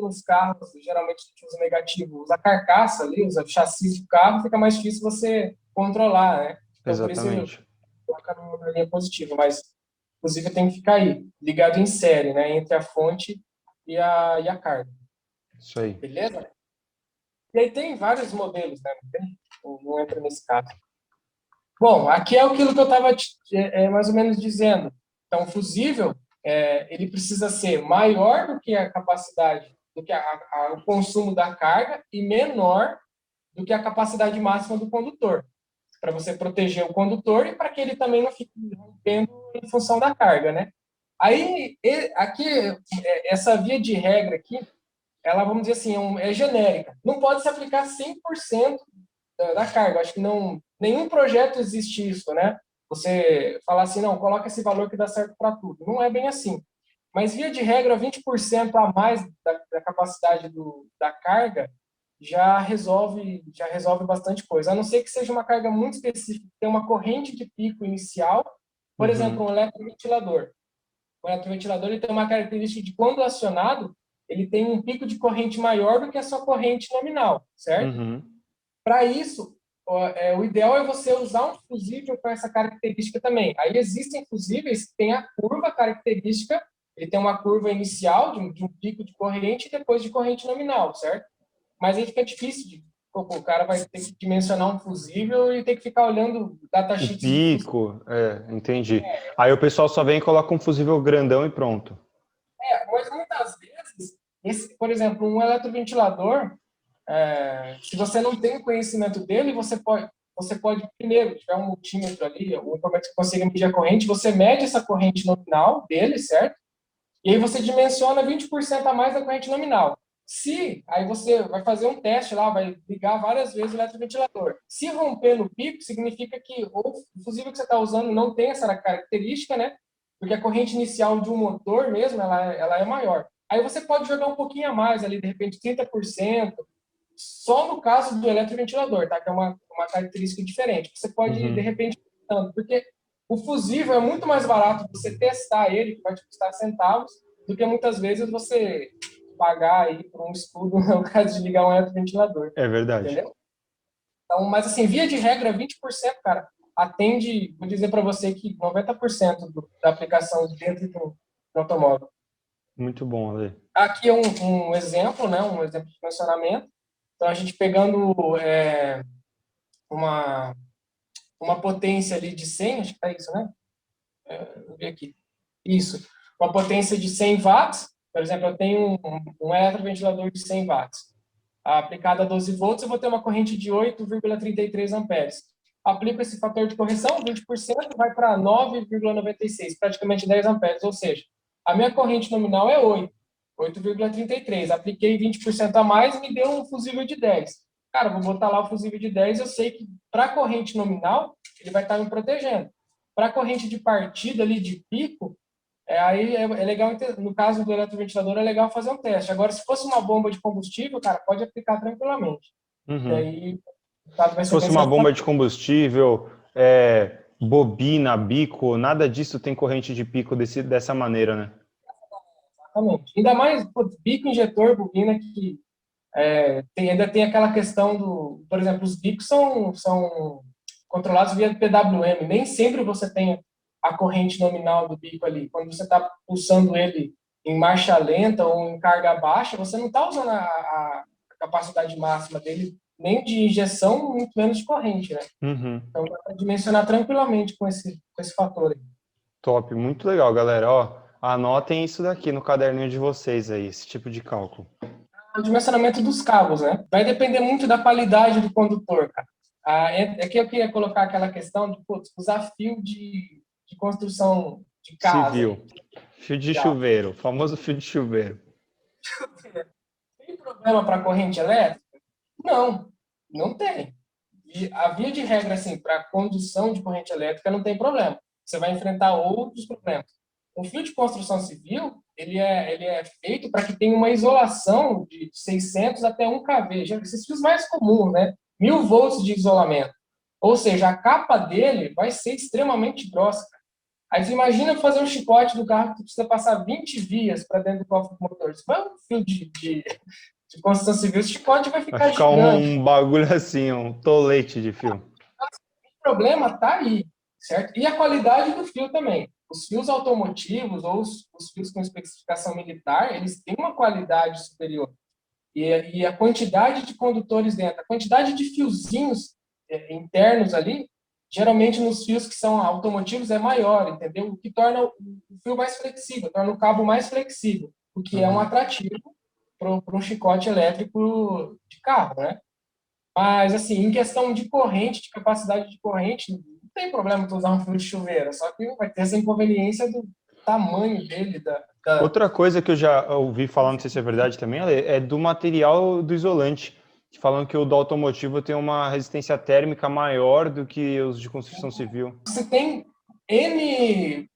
nos carros, geralmente a gente usa negativo, usa a carcaça ali, usa o chassi do carro, fica mais difícil você controlar, né? Então, por isso Exatamente. coloca na linha positiva, mas inclusive tem que ficar aí, ligado em série, né, entre a fonte e a carga. Isso aí. Beleza? E aí tem vários modelos, né? Não entra nesse caso. Bom, aqui é aquilo que eu estava mais ou menos dizendo. Então, o fusível, ele precisa ser maior do que a capacidade, do que o consumo da carga e menor do que a capacidade máxima do condutor, para você proteger o condutor e para que ele também não fique rompendo em função da carga, né? Aí, aqui, essa via de regra aqui, ela, vamos dizer assim, é genérica. Não pode se aplicar 100% da carga. Acho que não, nenhum projeto existe isso, né? Você falar assim, não, coloca esse valor que dá certo para tudo. Não é bem assim. Mas, via de regra, 20% a mais da capacidade da carga já resolve bastante coisa. A não ser que seja uma carga muito específica, tem uma corrente de pico inicial, por exemplo, um eletroventilador. O eletroventilador ele tem uma característica de quando acionado, ele tem um pico de corrente maior do que a sua corrente nominal, certo? Uhum. Para isso, o ideal é você usar um fusível com essa característica também. Aí existem fusíveis que têm a curva característica, ele tem uma curva inicial de um pico de corrente e depois de corrente nominal, certo? Mas aí fica difícil o cara vai ter que dimensionar um fusível e ter que ficar olhando O datasheets de fusível. pico, entendi. Aí o pessoal só vem e coloca um fusível grandão e pronto. Mas muitas vezes, por exemplo, um eletroventilador, se você não tem conhecimento dele, você pode primeiro, tiver um multímetro ali, um equipamento que consiga medir a corrente, você mede essa corrente nominal dele, certo? E aí você dimensiona 20% a mais da corrente nominal. Aí você vai fazer um teste lá, vai ligar várias vezes o eletroventilador. Se romper no pico, significa que o fusível que você está usando não tem essa característica, né? Porque a corrente inicial de um motor mesmo, ela é maior. Aí você pode jogar um pouquinho a mais ali, de repente 30%, só no caso do eletroventilador, tá? Que é uma característica diferente. Você pode, de Uhum. repente, porque o fusível é muito mais barato você testar ele, que vai te custar centavos, do que muitas vezes você pagar aí por um estudo no caso de ligar um eletroventilador, É verdade. entendeu? Então, mas assim, via de regra, 20%, cara, atende, vou dizer para você que 90% da aplicação dentro do automóvel. Muito bom, Ale. Aqui é um exemplo, né? Um exemplo de funcionamento. Então, a gente pegando uma potência ali de 100, acho que é isso, né? Vou ver aqui. Isso. Uma potência de 100 watts, por exemplo, eu tenho um eletroventilador de 100 watts. Aplicado a 12 volts, eu vou ter uma corrente de 8,33 amperes. Aplico esse fator de correção, 20%, vai para 9,96, praticamente 10 amperes. Ou seja, a minha corrente nominal é 8,33. Apliquei 20% a mais, me deu um fusível de 10. Cara, vou botar lá o fusível de 10, eu sei que para a corrente nominal, ele vai estar me protegendo. Para a corrente de partida ali, de pico, aí é legal, no caso do eletroventilador, é legal fazer um teste. Agora, se fosse uma bomba de combustível, cara, pode aplicar tranquilamente. E aí, o resultado vai Se ser fosse bem uma bomba satisfatório. de combustível, bobina, bico, nada disso tem corrente de pico dessa maneira, né? Exatamente. Ainda mais, putz, bico injetor, bobina, que ainda tem aquela questão do... Por exemplo, os bicos são controlados via PWM. Nem sempre você tem a corrente nominal do bico ali. Quando você está pulsando ele em marcha lenta ou em carga baixa, você não está usando a capacidade máxima dele, nem de injeção, muito menos de corrente, né? Uhum. Então, dá para dimensionar tranquilamente com esse fator aí. Top, muito legal, galera. Ó, anotem isso daqui no caderninho de vocês aí, esse tipo de cálculo. O dimensionamento dos cabos, né? Vai depender muito da qualidade do condutor, cara. Aqui eu queria colocar aquela questão de putz, usar fio de construção de casa. Civil. Aí. Fio de chuveiro, famoso fio de chuveiro. Tem problema para corrente elétrica? Não, não tem. E a via de regra, assim, para condução de corrente elétrica não tem problema. Você vai enfrentar outros problemas. O fio de construção civil, ele é feito para que tenha uma isolação de 600 até 1 kV. Já esses fios mais comuns, né? 1000 volts de isolamento. Ou seja, a capa dele vai ser extremamente grossa. Aí você imagina fazer um chicote do carro que precisa passar 20 vias para dentro do cofre do motor. Se for um fio de construção civil, o chicote vai Vai ficar ficar gigante. um bagulho assim, um tolete de fio. O problema está aí, certo? E a qualidade do fio também. Os fios automotivos ou os fios com especificação militar, eles têm uma qualidade superior. E a quantidade de condutores dentro, a quantidade de fiozinhos internos ali, geralmente nos fios que são automotivos é maior, entendeu? O que torna o fio mais flexível, torna o cabo mais flexível, o que é um atrativo para um chicote elétrico de carro, né? Mas, assim, em questão de corrente, de capacidade de corrente, não tem problema tu usar um fio de chuveiro, só que vai ter essa inconveniência do tamanho dele, Outra coisa que eu já ouvi falar, não sei se é verdade também, Ale, é do material do isolante. Falam que o do automotivo tem uma resistência térmica maior do que os de construção civil. Você tem N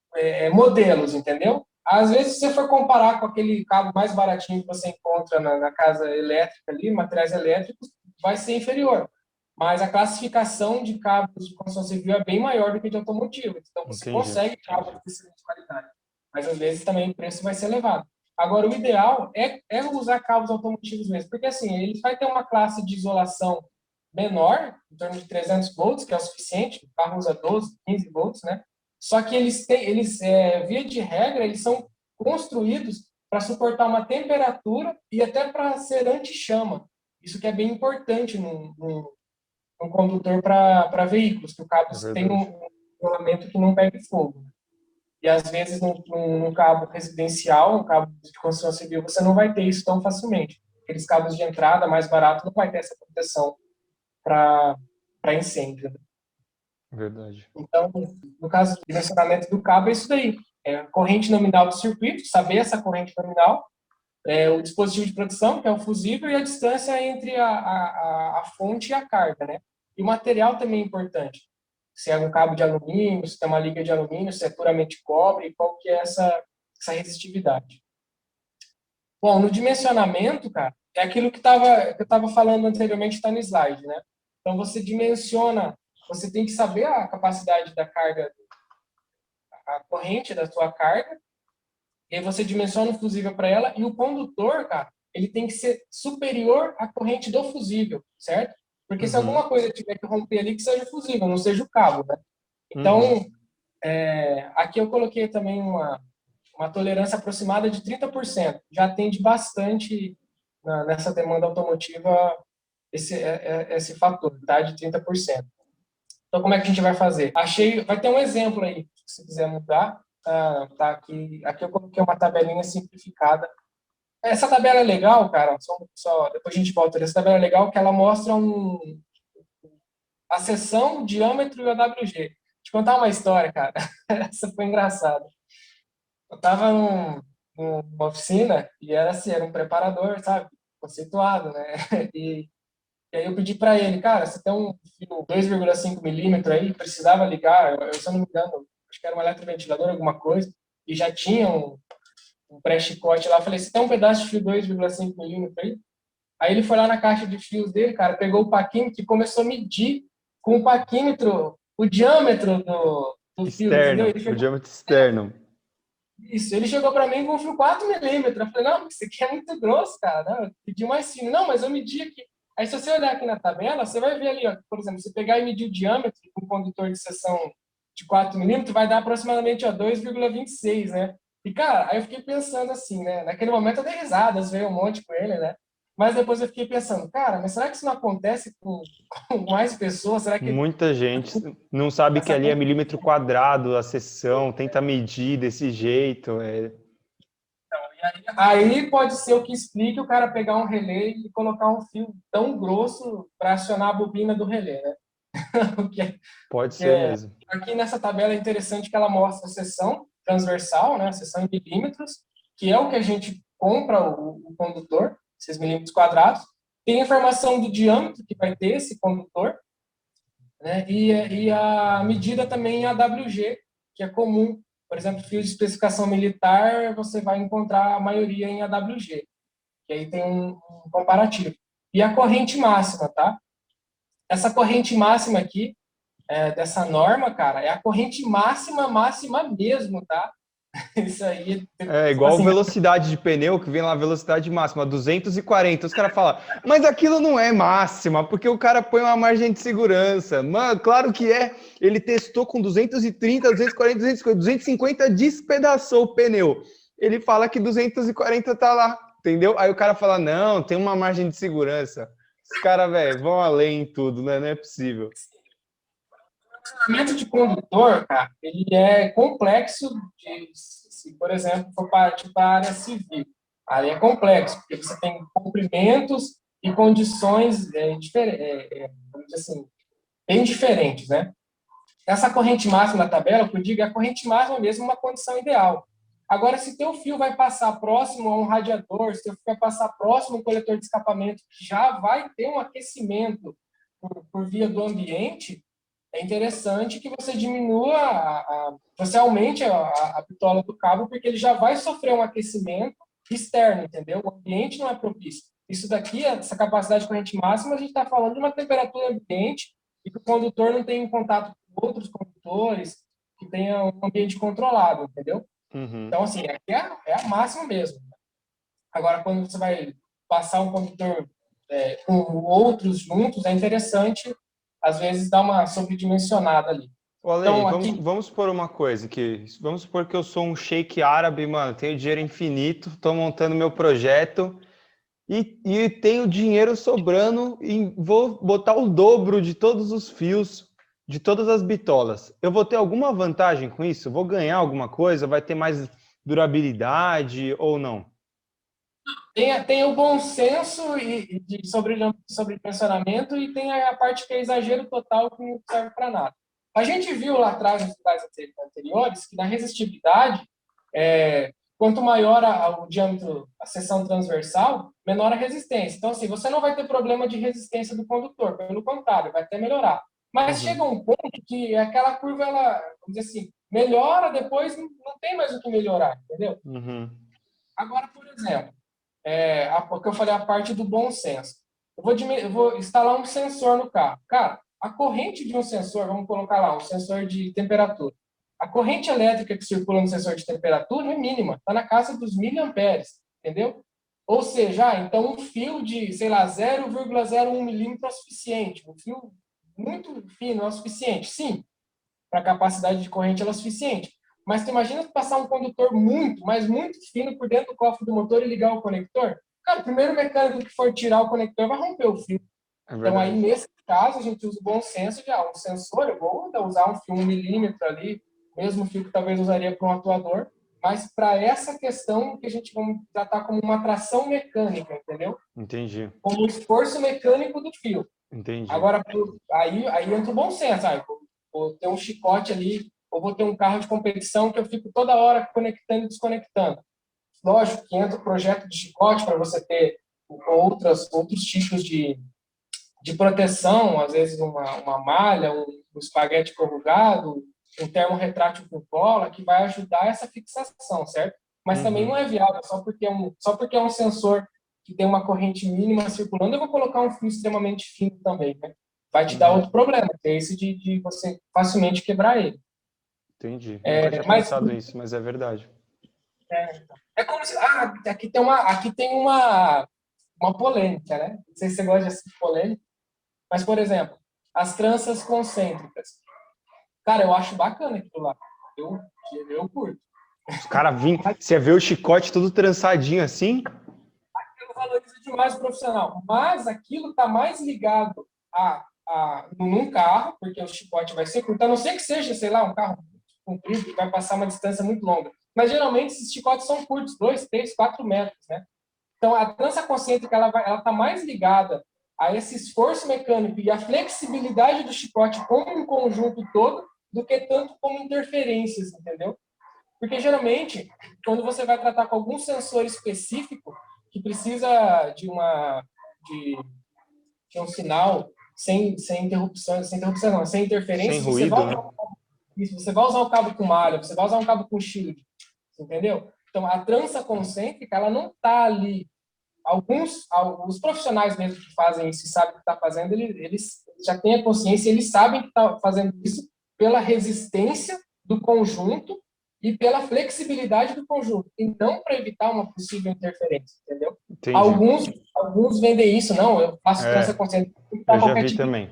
modelos, entendeu? Às vezes, se você for comparar com aquele cabo mais baratinho que você encontra na casa elétrica ali, materiais elétricos, vai ser inferior. Mas a classificação de cabos de construção civil é bem maior do que de automotivo. Então, você Entendi. consegue cabos de excelente qualidade. Mas, às vezes, também o preço vai ser elevado. Agora, o ideal é usar cabos automotivos mesmo, porque, assim, ele vai ter uma classe de isolação menor, em torno de 300 volts, que é o suficiente, o carro usa 12, 15 volts, né? Só que via de regra, eles são construídos para suportar uma temperatura e até para ser anti-chama. Isso que é bem importante num condutor para veículos, que o cabo É tem verdade. um isolamento que não pega fogo. E às vezes num cabo residencial, um cabo de construção civil, você não vai ter isso tão facilmente. Aqueles cabos de entrada mais baratos não vai ter essa proteção para incêndio. Verdade. Então, no caso do dimensionamento do cabo, é isso daí. É a corrente nominal do circuito, saber essa corrente nominal, o dispositivo de produção, que é o fusível, e a distância entre a fonte e a carga, né? E o material também é importante. Se é um cabo de alumínio, se tem uma liga de alumínio, se é puramente cobre, qual que é essa resistividade. Bom, no dimensionamento, cara, é aquilo que eu estava falando anteriormente, está no slide, né? Então, você dimensiona, você tem que saber a capacidade da carga, a corrente da sua carga, e aí você dimensiona o fusível para ela, e o condutor, cara, ele tem que ser superior à corrente do fusível, certo? Porque se Uhum. alguma coisa tiver que romper ali, que seja o fusível, não seja o cabo, né? Uhum. Então, aqui eu coloquei também uma tolerância aproximada de 30%. Já atende bastante nessa demanda automotiva esse fator, tá? De 30%. Então, como é que a gente vai fazer? Vai ter um exemplo aí, se quiser mudar. Tá aqui eu coloquei uma tabelinha simplificada. Essa tabela é legal, cara. Depois a gente volta. Essa tabela é legal que ela mostra a seção, o diâmetro e o AWG. Te contar uma história, cara. Essa foi engraçada. Eu estava numa oficina e era assim, era um preparador, sabe? Conceituado, né? E, e aí eu pedi para ele, cara, você tem um fio 2,5 milímetros aí, precisava ligar, se eu não me engano, acho que era um eletroventilador, alguma coisa, e já tinha um pré-chicote lá. Eu falei, você tem um pedaço de fio 2,5 milímetros aí? Aí ele foi lá na caixa de fios dele, cara, pegou o paquímetro e começou a medir com o paquímetro o diâmetro do fio, entendeu? Externo, o diâmetro externo. Ele chegou para mim com um fio 4 milímetros. Eu falei, não, isso aqui é muito grosso, cara. Não, eu pedi mais fino. Não, mas eu medi aqui. Aí, se você olhar aqui na tabela, você vai ver ali, ó, por exemplo, se pegar e medir o diâmetro com um condutor de seção de 4 milímetros, vai dar aproximadamente 2,26, né? E, cara, aí eu fiquei pensando assim, né? Naquele momento eu dei risadas, veio um monte com ele, né? Mas depois eu fiquei pensando, cara, mas será que isso não acontece com mais pessoas? Será que Muita gente não sabe que essa ali é milímetro quadrado a seção, tenta medir desse jeito. Aí pode ser o que explique o cara pegar um relé e colocar um fio tão grosso para acionar a bobina do relé, né? Porque, Pode porque ser mesmo. aqui nessa tabela é interessante que ela mostra a seção transversal, né? A seção em milímetros, que é o que a gente compra o condutor, esses milímetros quadrados. Tem a informação do diâmetro que vai ter esse condutor, né? E a medida também em AWG, que é comum. Por exemplo, fios de especificação militar, você vai encontrar a maioria em AWG, que aí tem um comparativo. E a corrente máxima, tá? Essa corrente máxima aqui, dessa norma, cara, é a corrente máxima, máxima mesmo, tá? Isso aí, É tipo igual assim, velocidade de pneu, que vem lá velocidade máxima, 240. Os caras falam, mas aquilo não é máxima, porque o cara põe uma margem de segurança. Mano, claro que é. Ele testou com 230, 240, 250, 250 despedaçou o pneu. Ele fala que 240 tá lá, entendeu? Aí o cara fala, não, tem uma margem de segurança. Os caras, velho, vão além em tudo, né? Não é possível. o treinamento de condutor, cara, ele é complexo se, por exemplo, for partir para a área civil. Aí é complexo, porque você tem comprimentos e condições vamos dizer assim, bem diferentes, né? Essa corrente máxima da tabela, que eu digo, é a corrente máxima mesmo, uma condição ideal. Agora, se teu fio vai passar próximo a um radiador, se teu fio vai passar próximo a um coletor de escapamento, que já vai ter um aquecimento por via do ambiente, é interessante que você diminua, você aumente a bitola do cabo, porque ele já vai sofrer um aquecimento externo, entendeu? O ambiente não é propício. Isso daqui, essa capacidade de corrente máxima, a gente está falando de uma temperatura ambiente e que o condutor não tem contato com outros condutores, que tenha um ambiente controlado, entendeu? Uhum. Então, assim, aqui é a máxima mesmo. Agora, quando você vai passar um condutor com outros juntos, é interessante, às vezes, dar uma sobredimensionada ali. Ô, Ale, Então, vamos, aqui, vamos supor uma coisa, que vamos supor que eu sou um sheik árabe, mano, tenho dinheiro infinito, estou montando meu projeto e tenho dinheiro sobrando e vou botar o dobro de todos os fios, de todas as bitolas. Eu vou ter alguma vantagem com isso? Vou ganhar alguma coisa? Vai ter mais durabilidade ou não? tem o bom senso e de sobredimensionamento e tem a parte que é exagero total, que não serve para nada. A gente viu lá atrás, nos slides anteriores, que na resistividade, quanto maior o diâmetro, a seção transversal, menor a resistência. Então, assim, você não vai ter problema de resistência do condutor, pelo contrário, vai até melhorar. Mas Uhum, chega um ponto que aquela curva, ela, vamos dizer assim, melhora, depois não tem mais o que melhorar, entendeu? uhum, Agora, por exemplo, porque eu falei a parte do bom senso. Eu vou instalar um sensor no carro. Cara, a corrente de um sensor, vamos colocar lá, um sensor de temperatura. A corrente elétrica que circula no sensor de temperatura é mínima, está na casa dos miliamperes, entendeu? Ou seja, então um fio de, sei lá, 0,01 milímetro é o suficiente. Um fio muito fino é o suficiente. Sim, para a capacidade de corrente ela é suficiente. Mas tu imagina passar um condutor muito, mas muito fino por dentro do cofre do motor e ligar o conector? Cara, o primeiro mecânico que for tirar o conector vai romper o fio. É Então, aí, verdade. nesse caso, a gente usa o bom senso de, um sensor, eu vou usar um fio 1 milímetro ali, mesmo fio que talvez usaria para um atuador, mas para essa questão que a gente vai tratar como uma tração mecânica, entendeu? Entendi. Como o esforço mecânico do fio. Entendi. Agora, aí entra o bom senso, sabe? Vou ter um chicote ali, ou vou ter um carro de competição que eu fico toda hora conectando e desconectando. Lógico que entra o projeto de chicote para você ter outros tipos de proteção, às vezes uma malha, um espaguete corrugado, um termo retrátil com cola, que vai ajudar essa fixação, certo? Mas também não é viável, só porque é um sensor que tem uma corrente mínima circulando, eu vou colocar um fio extremamente fino também, né? Vai te dar outro problema, que é esse de você facilmente quebrar ele. Entendi. Nunca tinha Mas pensado nisso, mas é verdade. é como se... aqui tem uma polêmica, né? Não sei se você gosta de assistir polêmica, mas, por exemplo, as tranças concêntricas. Cara, eu acho bacana aquilo lá. Eu, eu curto. Os caras vêm, você vê o chicote todo trançadinho assim? Eu valorizo demais o profissional. Mas aquilo está mais ligado num carro, porque o chicote vai ser curto, a não ser que seja, sei lá, um carro comprido que vai passar uma distância muito longa. Mas geralmente esses chicotes são curtos, 2, 3, 4 metros, né? Então a trança concêntrica ela está mais ligada a esse esforço mecânico e a flexibilidade do chicote como um conjunto todo do que tanto como interferências, entendeu? Porque, geralmente, quando você vai tratar com algum sensor específico, que precisa de, de um sinal sem interrupção, sem Sem interferências, ruído, né? você vai usar o cabo com malha, você vai usar um cabo com shield, entendeu? Então, a trança concêntrica, ela não está ali. Os profissionais mesmo que fazem isso e sabem o que está fazendo, eles já têm a consciência, eles sabem que está fazendo isso pela resistência do conjunto e pela flexibilidade do conjunto, e não para evitar uma possível interferência, entendeu? Entendi. Alguns vendem isso, não, eu faço trança É, consciente eu para já qualquer vi tipo de... também.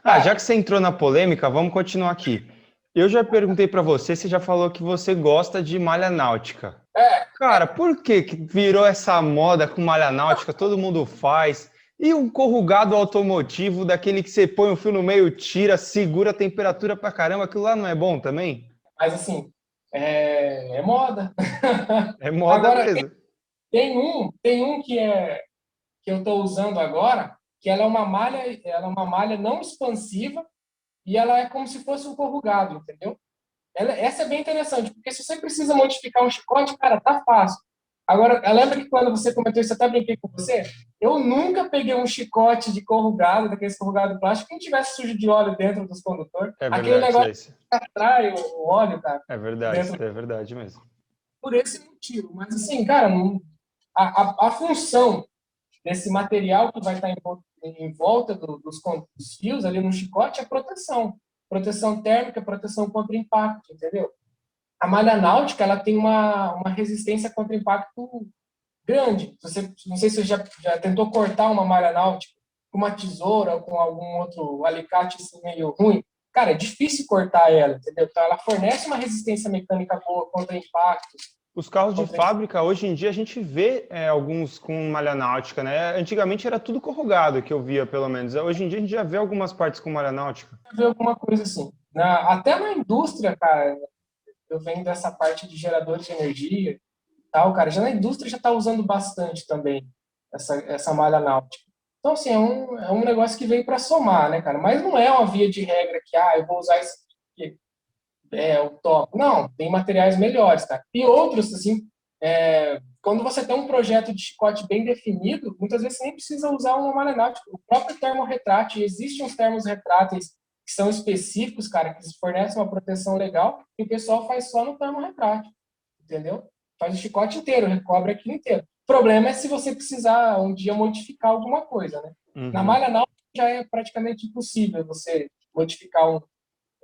Ah, já Cara, que você entrou na polêmica, vamos continuar aqui. Eu já perguntei para você, você já falou que você gosta de malha náutica. é, Cara, por que que virou essa moda com malha náutica? Todo mundo faz. E um corrugado automotivo, daquele que você põe o fio no meio, tira, segura a temperatura pra caramba, aquilo lá não é bom também? mas assim, é moda. É moda Agora, mesmo. tem um que eu estou usando agora, que ela é uma malha não expansiva e ela é como se fosse um corrugado, entendeu? Essa é bem interessante, porque se você precisa modificar um chicote, cara, tá fácil. Agora, eu lembro que quando você comentou isso, eu até brinquei com você, eu nunca peguei um chicote de corrugado, daquele corrugado plástico, que não tivesse sujo de óleo dentro dos condutores. É Aquele verdade, isso negócio daí. que atrai o óleo, cara, É verdade, isso dentro daí é verdade mesmo. por esse motivo. Mas, assim, cara, a função desse material que vai estar em volta dos fios ali no chicote é proteção. Proteção térmica, proteção contra impacto, entendeu? A malha náutica ela tem uma resistência contra impacto grande. Não sei se você já tentou cortar uma malha náutica com uma tesoura ou com algum outro alicate assim, meio ruim. Cara, é difícil cortar ela, entendeu? Então, ela fornece uma resistência mecânica boa contra impactos. Os carros de Contra... fábrica, hoje em dia, a gente vê alguns com malha náutica, né? Antigamente era tudo corrugado, que eu via, pelo menos. Hoje em dia, a gente já vê algumas partes com malha náutica. Ver alguma coisa assim. Até na indústria, cara, eu venho dessa parte de geradores de energia e tal, cara, já na indústria já está usando bastante também essa malha náutica. Então, assim, é um negócio que veio para somar, né, cara? Mas não é uma via de regra que, eu vou usar esse aqui, é o top. Não, tem materiais melhores, cara. E outros, assim, quando você tem um projeto de chicote bem definido, muitas vezes você nem precisa usar uma malha náutica. O próprio termo retrátil, existem uns termos retráteis que são específicos, cara, que fornecem uma proteção legal, e o pessoal faz só no termo retrátil, entendeu? Faz o chicote inteiro, recobre aquilo inteiro. O problema é se você precisar um dia modificar alguma coisa, né? Na Uhum. malha náutica já é praticamente impossível você modificar um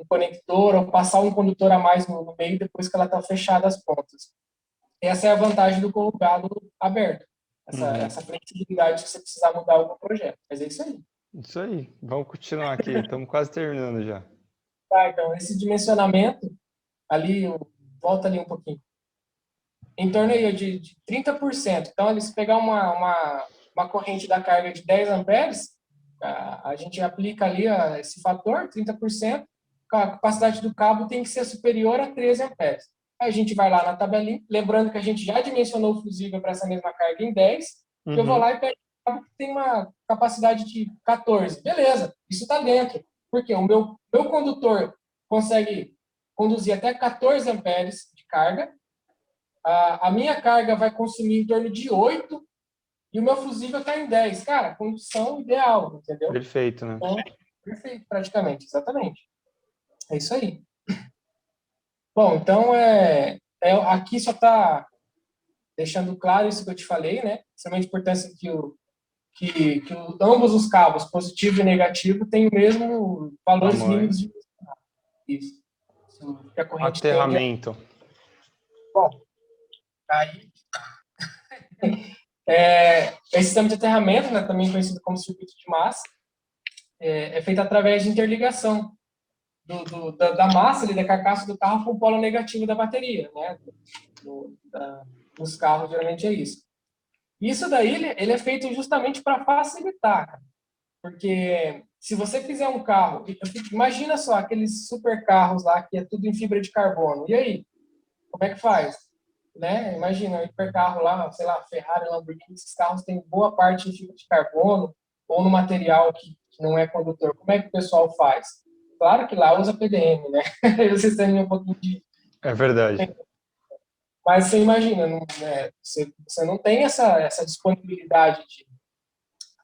conector ou passar um condutor a mais no meio depois que ela está fechada as pontas. Essa é a vantagem do corrugado aberto. Uhum. Essa flexibilidade que você precisar mudar algum projeto. Mas é isso aí. Isso aí. Vamos continuar aqui. Estamos quase terminando já. Tá, então, esse dimensionamento ali, volta ali um pouquinho, em torno aí de 30%. Então, ali, se pegar uma corrente da carga de 10 amperes, a gente aplica ali esse fator, 30%, a capacidade do cabo tem que ser superior a 13 amperes. Aí a gente vai lá na tabelinha, lembrando que a gente já dimensionou o fusível para essa mesma carga em 10, eu vou lá e pego um cabo que tem uma capacidade de 14. Beleza, isso está dentro. Porque o meu condutor consegue conduzir até 14 amperes de carga, a minha carga vai consumir em torno de 8 e o meu fusível está em 10. Cara, condução ideal, entendeu? Perfeito, né? Então, perfeito, praticamente, exatamente. É isso aí. Bom, então, aqui só está deixando claro isso que eu te falei, né? Extremamente importância que ambos os cabos, positivo e negativo, têm o mesmo valores Tamanho. mínimos de isso. Que a corrente Aterramento. Bom, aí esse sistema de aterramento, né, também conhecido como circuito de massa, é feito através de interligação da massa ali, da carcaça do carro com o polo negativo da bateria, né? Nos carros, geralmente é isso. Isso daí, ele é feito justamente para facilitar, porque se você fizer um carro, imagina só aqueles super carros lá que é tudo em fibra de carbono, e aí? Como é que faz? Né? Imagina, um hipercarro lá, sei lá, Ferrari, Lamborghini, esses carros têm boa parte em fibra de carbono ou no material que não é condutor. Como é que o pessoal faz? Claro que lá usa PDM, né? Vocês têm um pouquinho de... É verdade. Mas você imagina, você não tem essa disponibilidade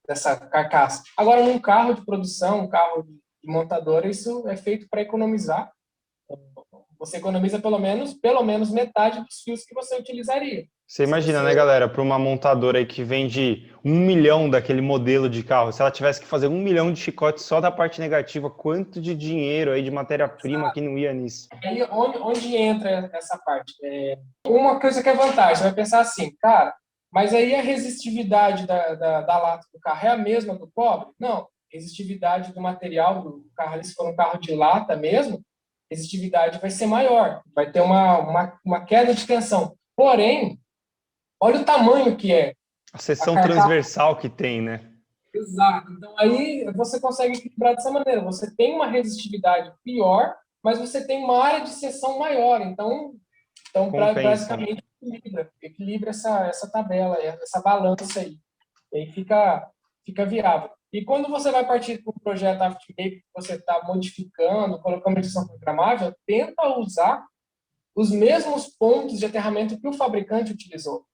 dessa carcaça. Agora, num carro de produção, um carro de montadora, isso é feito para economizar. Você economiza pelo menos metade dos fios que você utilizaria. Você imagina, né, galera, para uma montadora aí que vende 1 milhão daquele modelo de carro, se ela tivesse que fazer 1 milhão de chicotes só da parte negativa, quanto de dinheiro aí, de matéria-prima que não ia nisso? Aí, onde entra essa parte? Uma coisa que é vantagem, você vai pensar assim, cara, mas aí a resistividade da lata do carro é a mesma do cobre? Não. A resistividade do material do carro, se for um carro de lata mesmo, a resistividade vai ser maior, vai ter uma queda de tensão. Porém, olha o tamanho que é. A seção transversal que tem, né? Exato. Então, aí você consegue equilibrar dessa maneira. Você tem uma resistividade pior, mas você tem uma área de seção maior. Então Compensa. basicamente, equilibra essa tabela, essa balança aí. E aí fica viável. E quando você vai partir para um projeto Aftermaker que você está modificando, colocando edição programável, tenta usar os mesmos pontos de aterramento que o fabricante utilizou.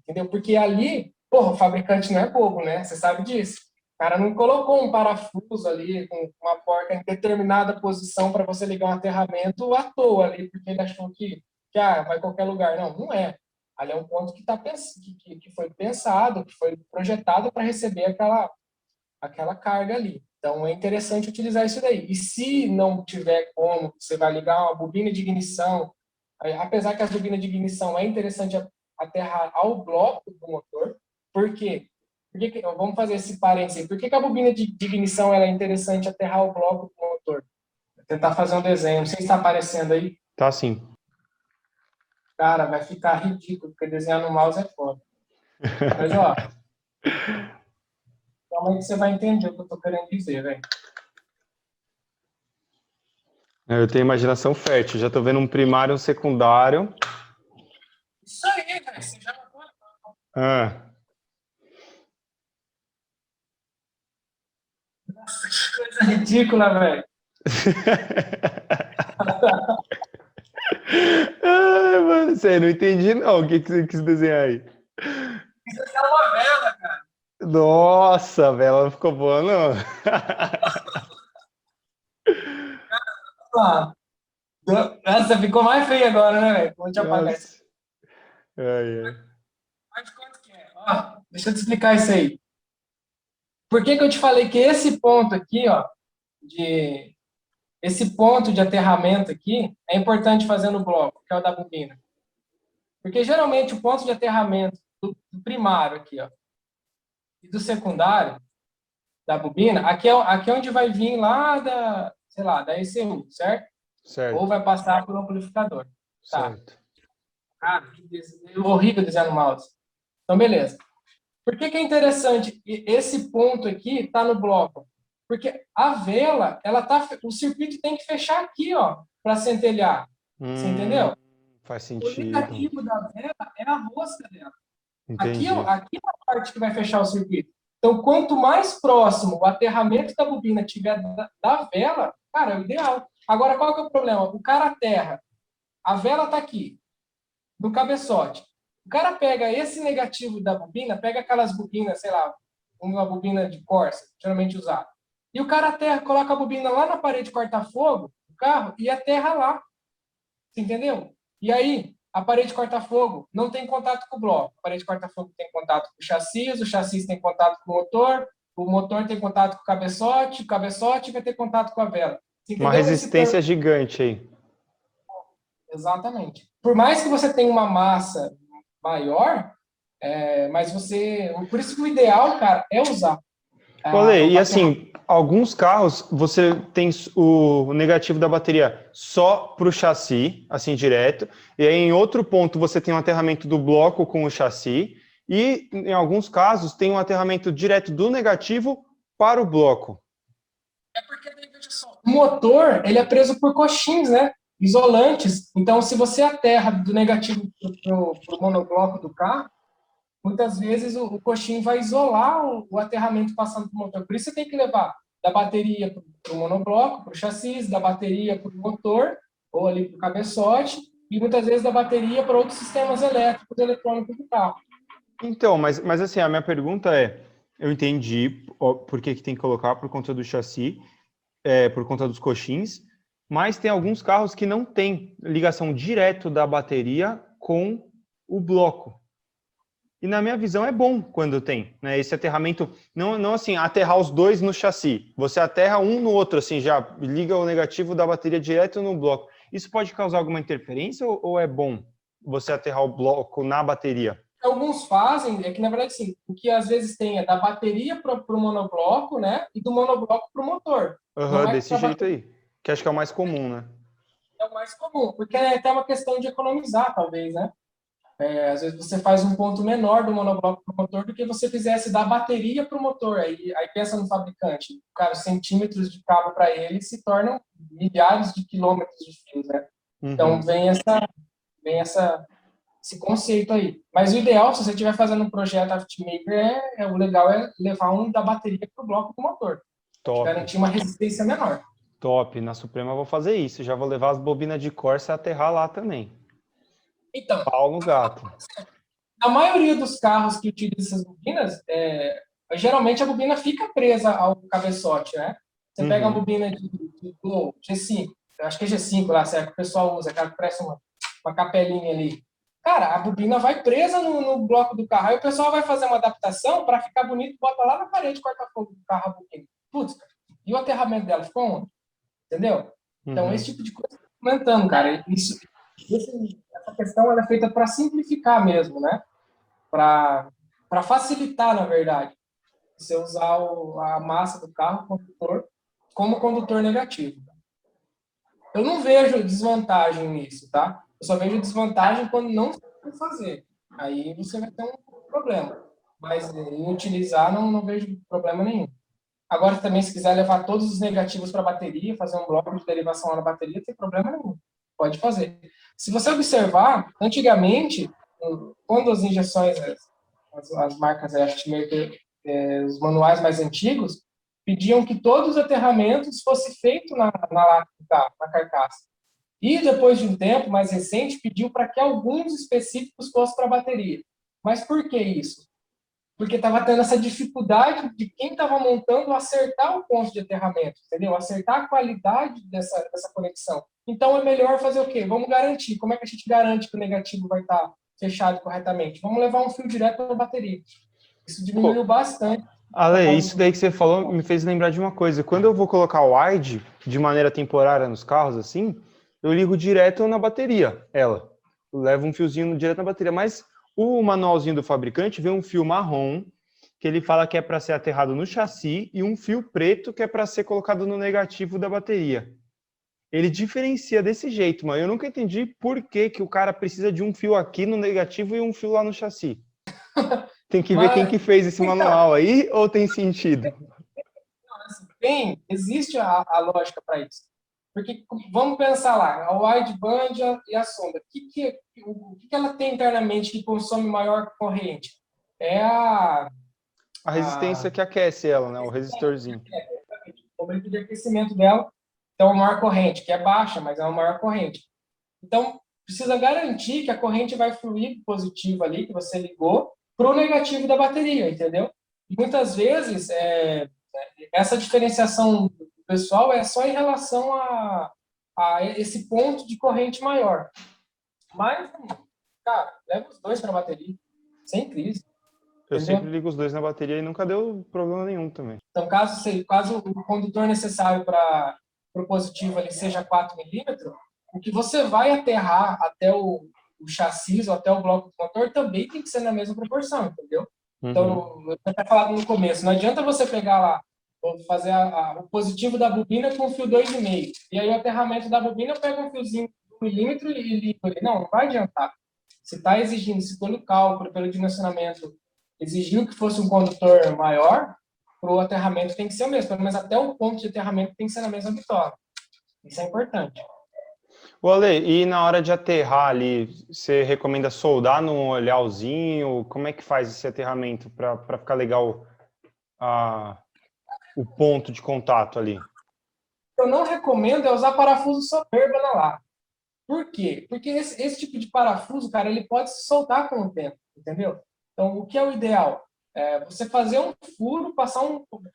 Entendeu? Porque ali, porra, o fabricante não é bobo, né? Você sabe disso. O cara não colocou um parafuso ali com uma porca em determinada posição para você ligar um aterramento à toa ali, porque ele achou que vai em qualquer lugar. Não, não é. Ali é um ponto que foi pensado, que foi projetado para receber aquela carga ali. Então, é interessante utilizar isso daí. E se não tiver como, você vai ligar uma bobina de ignição, apesar que a bobina de ignição é interessante aterrar ao bloco do motor. Por quê? Vamos fazer esse parênteses aí. Por que a bobina de ignição ela é interessante aterrar ao bloco do motor? Vou tentar fazer um desenho. Não sei se está aparecendo aí. Tá sim. Cara, vai ficar ridículo, porque desenhar no mouse é foda. Mas, ó, calma aí que você vai entender o que eu tô querendo dizer, velho. Eu tenho imaginação fértil, já tô vendo um primário e um secundário. Isso aí, velho, você já não pode. Ah. Nossa, que coisa ridícula, velho. Ai, mano, sério, não entendi não. O que você quis desenhar aí? Isso aqui é uma vela, cara. Nossa, velho, ela não ficou boa, não. Ah, nossa, ficou mais feio agora, né, velho? Vou te apagar isso. Nossa. Ai, ai. Mas quanto que é? Ó, deixa eu te explicar isso aí. Por que eu te falei que esse ponto aqui, ó, esse ponto de aterramento aqui é importante fazer no bloco, que é o da bobina? Porque geralmente o ponto de aterramento do primário aqui, ó, e do secundário da bobina, aqui é onde vai vir lá sei lá, da ECU, certo? Certo, Ou vai passar por um amplificador. Tá. certo. Cara, que horrível desenhar no mouse. Então, beleza. Por que é interessante esse ponto aqui tá no bloco? Porque a vela, o circuito tem que fechar aqui, ó, para centelhar. Você Hum, entendeu? faz O sentido. negativo da vela é a rosca dela. Entendi. Aqui é a parte que vai fechar o circuito. Então, quanto mais próximo o aterramento da bobina tiver da vela, cara, é o ideal. Agora, qual que é o problema? O cara aterra, a vela está aqui, no cabeçote. O cara pega esse negativo da bobina, pega aquelas bobinas, sei lá, uma bobina de Corsa, geralmente usada, e o cara aterra, coloca a bobina lá na parede corta-fogo do carro e aterra lá. Você entendeu? E aí, a parede corta-fogo não tem contato com o bloco. A parede corta-fogo tem contato com o chassi tem contato com o motor tem contato com o cabeçote vai ter contato com a vela. Você Uma entendeu esse resistência gigante aí. Exatamente. Por mais que você tenha uma massa maior, mas por isso que o ideal, cara, é usar Olê, o e aterramento. assim, alguns carros você tem o negativo da bateria só para o chassi, assim, direto, e aí em outro ponto você tem um aterramento do bloco com o chassi, e em alguns casos tem um aterramento direto do negativo para o bloco. É porque daí, veja só, o motor, ele é preso por coxins, né? Isolantes. Então, se você aterra do negativo para o monobloco do carro, muitas vezes o coxim vai isolar o aterramento passando para o motor. Por isso você tem que levar da bateria para o monobloco, para o chassi, da bateria para o motor, ou ali para o cabeçote, e muitas vezes da bateria para outros sistemas elétricos, eletrônicos do carro. Então, mas assim, a minha pergunta é, eu entendi por que tem que colocar por conta do chassi, por conta dos coxins, mas tem alguns carros que não tem ligação direto da bateria com o bloco. E na minha visão é bom quando tem, né? Esse aterramento, não assim, aterrar os dois no chassi. Você aterra um no outro, assim, já liga o negativo da bateria direto no bloco. Isso pode causar alguma interferência ou é bom você aterrar o bloco na bateria? Alguns fazem, é que na verdade sim, o que às vezes tem é da bateria para o monobloco, né? E do monobloco para o motor. Não Aham, é desse da jeito bateria, aí. Que acho que é o mais comum, né? é o mais comum, porque é até uma questão de economizar, talvez, né? Às vezes você faz um ponto menor do monobloco para o motor do que você fizesse da bateria para o motor. Aí pensa no fabricante. Cara, centímetros de cabo para ele se tornam milhares de quilômetros de fios, né? Então Uhum. esse conceito aí. Mas o ideal, se você estiver fazendo um projeto Maker, o legal é levar um da bateria para o bloco do motor. Top, Garantir uma resistência menor. top. Na Suprema eu vou fazer isso. Já vou levar as bobinas de Corsa e aterrar lá também. Então, Pau no gato. a maioria dos carros que utilizam essas bobinas, geralmente a bobina fica presa ao cabeçote, né? Você pega a Uhum. bobina de Glow, G5, eu acho que é G5 lá, certo? Que o pessoal usa, aquela que parece uma capelinha ali. Cara, a bobina vai presa no bloco do carro. Aí o pessoal vai fazer uma adaptação para ficar bonito, bota lá na parede, corta-fogo do carro a bobina. Putz, cara, e o aterramento dela ficou onde? Entendeu? Então, esse Uhum. tipo de coisa está aumentando, cara. Essa questão ela é feita para simplificar mesmo, né? Para facilitar, na verdade, você usar a massa do carro, o condutor, como condutor negativo. Eu não vejo desvantagem nisso, tá? Eu só vejo desvantagem quando não sabe fazer. Aí você vai ter um problema. Mas em utilizar, não vejo problema nenhum. Agora, também, se quiser levar todos os negativos para a bateria, fazer um bloco de derivação na bateria, não tem problema nenhum. Pode fazer. Se você observar, antigamente, quando as injeções, as marcas Aftermarket, os manuais mais antigos, pediam que todos os aterramentos fossem feitos na lata do carro, na carcaça. E depois de um tempo mais recente, pediu para que alguns específicos fossem para a bateria. Mas por que isso? Porque estava tendo essa dificuldade de quem estava montando acertar o ponto de aterramento, entendeu? Acertar a qualidade dessa conexão. Então é melhor fazer o quê? Vamos garantir. Como é que a gente garante que o negativo vai estar fechado corretamente? Vamos levar um fio direto para a bateria. Isso diminuiu Pô, bastante a Ale, causa isso daí que você falou me fez lembrar de uma coisa. Quando eu vou colocar o wide de maneira temporária nos carros, assim, eu ligo direto na bateria, ela. Eu levo um fiozinho direto na bateria. Mas o manualzinho do fabricante vem um fio marrom que ele fala que é para ser aterrado no chassi e um fio preto que é para ser colocado no negativo da bateria. Ele diferencia desse jeito, mano. Eu nunca entendi por que que o cara precisa de um fio aqui no negativo e um fio lá no chassi. Tem que ver quem que fez esse Então, manual aí ou tem sentido? existe a lógica para isso. Porque vamos pensar lá, a wideband e a sonda. O que ela tem internamente que consome maior corrente? É A a resistência que aquece ela, né? O resistorzinho. o momento de aquecimento dela, então a maior corrente, que é baixa, mas é uma maior corrente. Então, precisa garantir que a corrente vai fluir positivo ali, que você ligou, para o negativo da bateria, entendeu? E muitas vezes, essa diferenciação do pessoal é só em relação a esse ponto de corrente maior. Mas, cara, leva os dois para a bateria, sem crise, Eu sempre entendeu? ligo os dois na bateria e nunca deu problema nenhum também. Então, caso o condutor necessário para o positivo ali seja 4 milímetros, o que você vai aterrar até o chassi ou até o bloco do motor também tem que ser na mesma proporção, entendeu? Uhum. Então, eu tinha falado no começo, não adianta você pegar lá, vou fazer o positivo da bobina com fio 2,5, e aí o aterramento da bobina eu pego um fiozinho de 1 milímetro e ligo ali. Não vai adiantar. Se está exigindo, se pelo cálculo, pelo dimensionamento, exigiu que fosse um condutor maior, para o aterramento tem que ser o mesmo, pelo menos até o ponto de aterramento tem que ser na mesma bitola. Isso é importante. Ô, Ale, e na hora de aterrar ali, você recomenda soldar num olhalzinho? Como é que faz esse aterramento para ficar legal o ponto de contato ali? Eu não recomendo é usar parafuso soberba na lata. Por quê? Porque esse tipo de parafuso, cara, ele pode se soltar com o tempo, entendeu? Então, o que é o ideal? É você fazer um furo,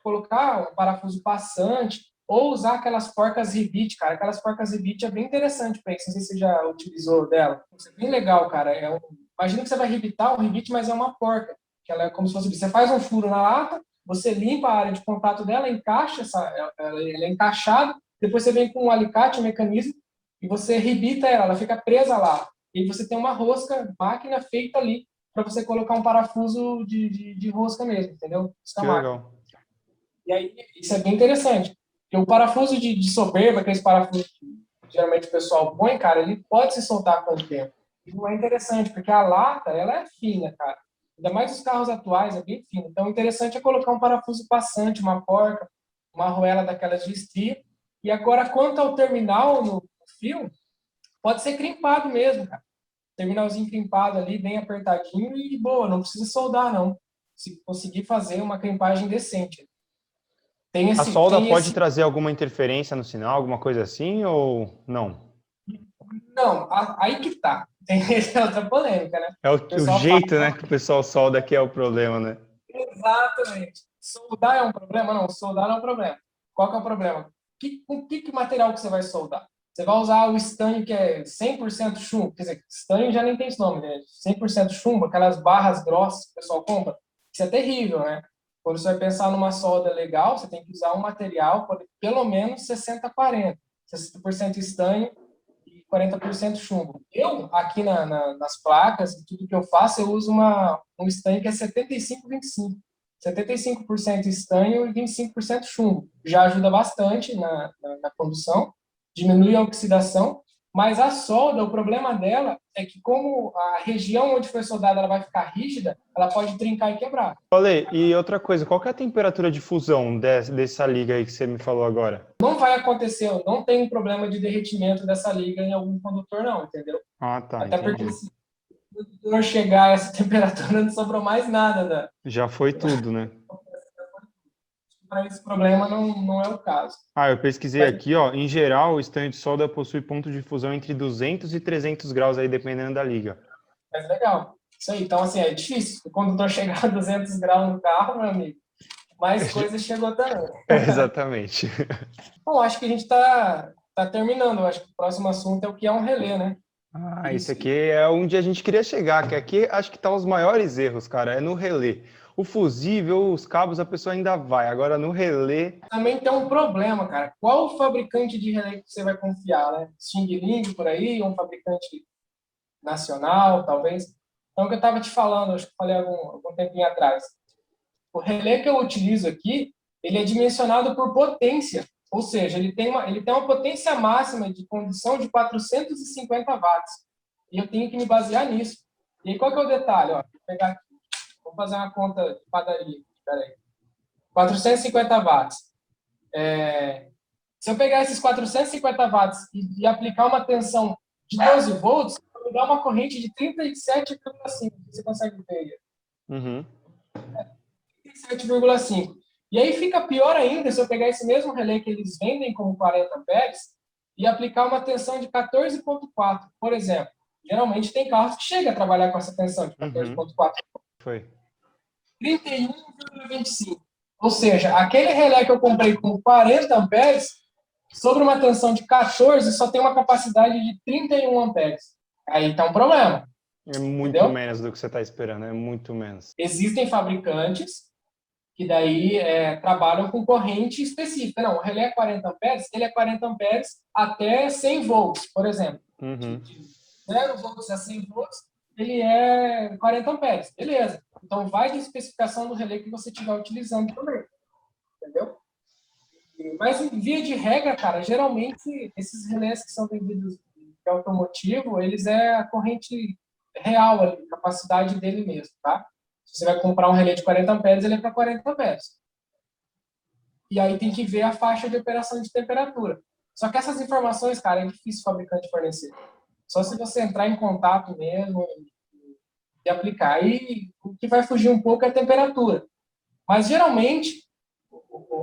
colocar um parafuso passante, ou usar aquelas porcas ribite, cara. Aquelas porcas ribite é bem interessante para isso. Não sei se você já utilizou dela. Isso é bem legal, cara. Imagina que você vai ribitar um ribite, mas é uma porca. Que ela é como se fosse. Você faz um furo na lata, você limpa a área de contato dela, encaixa ela é encaixada, depois você vem com um alicate, um mecanismo, e você rebita ela fica presa lá. E você tem uma rosca, máquina feita ali, para você colocar um parafuso de rosca mesmo, entendeu? Isso é Que a máquina. legal. E aí, isso é bem interessante. Porque o parafuso de soberba, aqueles parafusos que geralmente o pessoal põe, cara, ele pode se soltar com o tempo. E não é interessante, porque a lata, ela é fina, cara. Ainda mais os carros atuais, é bem fino. Então, o interessante é colocar um parafuso passante, uma porca, uma arruela daquelas de estria. E agora, quanto ao terminal no fio, pode ser crimpado mesmo, cara. Terminalzinho crimpado ali, bem apertadinho e boa, não precisa soldar, não. Se conseguir fazer uma crimpagem decente. Tem A esse, solda tem pode esse. trazer alguma interferência no sinal, alguma coisa assim, ou não? Não, aí que tá. Tem essa outra polêmica, né? É O o pessoal fala, jeito, né, que o pessoal solda que é o problema, né? exatamente. Soldar é um problema? Não, soldar não é um problema. Qual que é o problema? Com que material que você vai soldar? Você vai usar o estanho que é 100% chumbo, quer dizer, estanho já nem tem esse nome, né? 100% chumbo, aquelas barras grossas que o pessoal compra. Isso é terrível, né? Quando você vai pensar numa solda legal, você tem que usar um material, pelo menos 60-40. 60% estanho e 40% chumbo. Eu, aqui nas placas, tudo que eu faço, eu uso um estanho que é 75-25. 75% estanho e 25% chumbo. Já ajuda bastante na condução, diminui a oxidação, mas a solda, o problema dela é que como a região onde foi soldada ela vai ficar rígida, ela pode trincar e quebrar. Falei, e outra coisa, qual que é a temperatura de fusão dessa liga aí que você me falou agora? Não vai acontecer, não tem problema de derretimento dessa liga em algum condutor, não, entendeu? Ah, tá, Até porque entendi. se o condutor chegar a essa temperatura, não sobrou mais nada. Já foi tudo, né? Para esse problema não é o caso. Ah, eu pesquisei Mas, aqui, ó. Em geral, o estanho de solda possui ponto de fusão entre 200 e 300 graus aí, dependendo da liga. mas legal. Isso aí. Então, assim, é difícil. O condutor chegar a 200 graus no carro, meu amigo, mais coisa chegou também. É, exatamente. Bom, acho que a gente tá terminando. Eu acho que o próximo assunto é o que é um relé, né? Ah, isso Isso. aqui é onde a gente queria chegar, que aqui acho que tá os maiores erros, cara, é no relé. O fusível, os cabos, a pessoa ainda vai. Agora no relé, Também tem um problema, cara. Qual o fabricante de relé que você vai confiar, né? Xing Ling por aí, um fabricante nacional, talvez. Então, o que eu estava te falando, acho que falei algum tempinho atrás. O relé que eu utilizo aqui, ele é dimensionado por potência, ou seja, ele tem uma potência máxima de condução de 450 watts. E eu tenho que me basear nisso. E aí, qual que é o detalhe? Ó, vou pegar aqui. Vamos fazer uma conta de padaria. Espera aí. 450 watts. Se eu pegar esses 450 watts e aplicar uma tensão de 12 volts, vai me dar uma corrente de 37,5. Você consegue ver aí? Uhum. 37,5. E aí fica pior ainda se eu pegar esse mesmo relé que eles vendem como 40 amperes e aplicar uma tensão de 14,4, por exemplo. Geralmente tem carros que chegam a trabalhar com essa tensão de 14,4. Foi. 31,25. Ou seja, aquele relé que eu comprei com 40 amperes, sobre uma tensão de 14, só tem uma capacidade de 31 amperes. Aí está um problema. É muito Entendeu? menos do que você está esperando, é muito menos. Existem fabricantes que daí trabalham com corrente específica. Não, o relé é 40 amperes, ele é 40 amperes até 100 volts, por exemplo. Uhum. De 0 volts a 100 volts, ele é 40 amperes. Beleza. Então, vai da especificação do relé que você estiver utilizando também. Entendeu? Mas, em via de regra, cara, geralmente, esses relés que são vendidos de automotivo, eles é a corrente real, a capacidade dele mesmo, tá? Se você vai comprar um relé de 40 amperes, ele é para 40 amperes. E aí tem que ver a faixa de operação de temperatura. Só que essas informações, cara, é difícil o fabricante fornecer. Só se você entrar em contato mesmo e aplicar. Aí o que vai fugir um pouco é a temperatura. Mas, geralmente,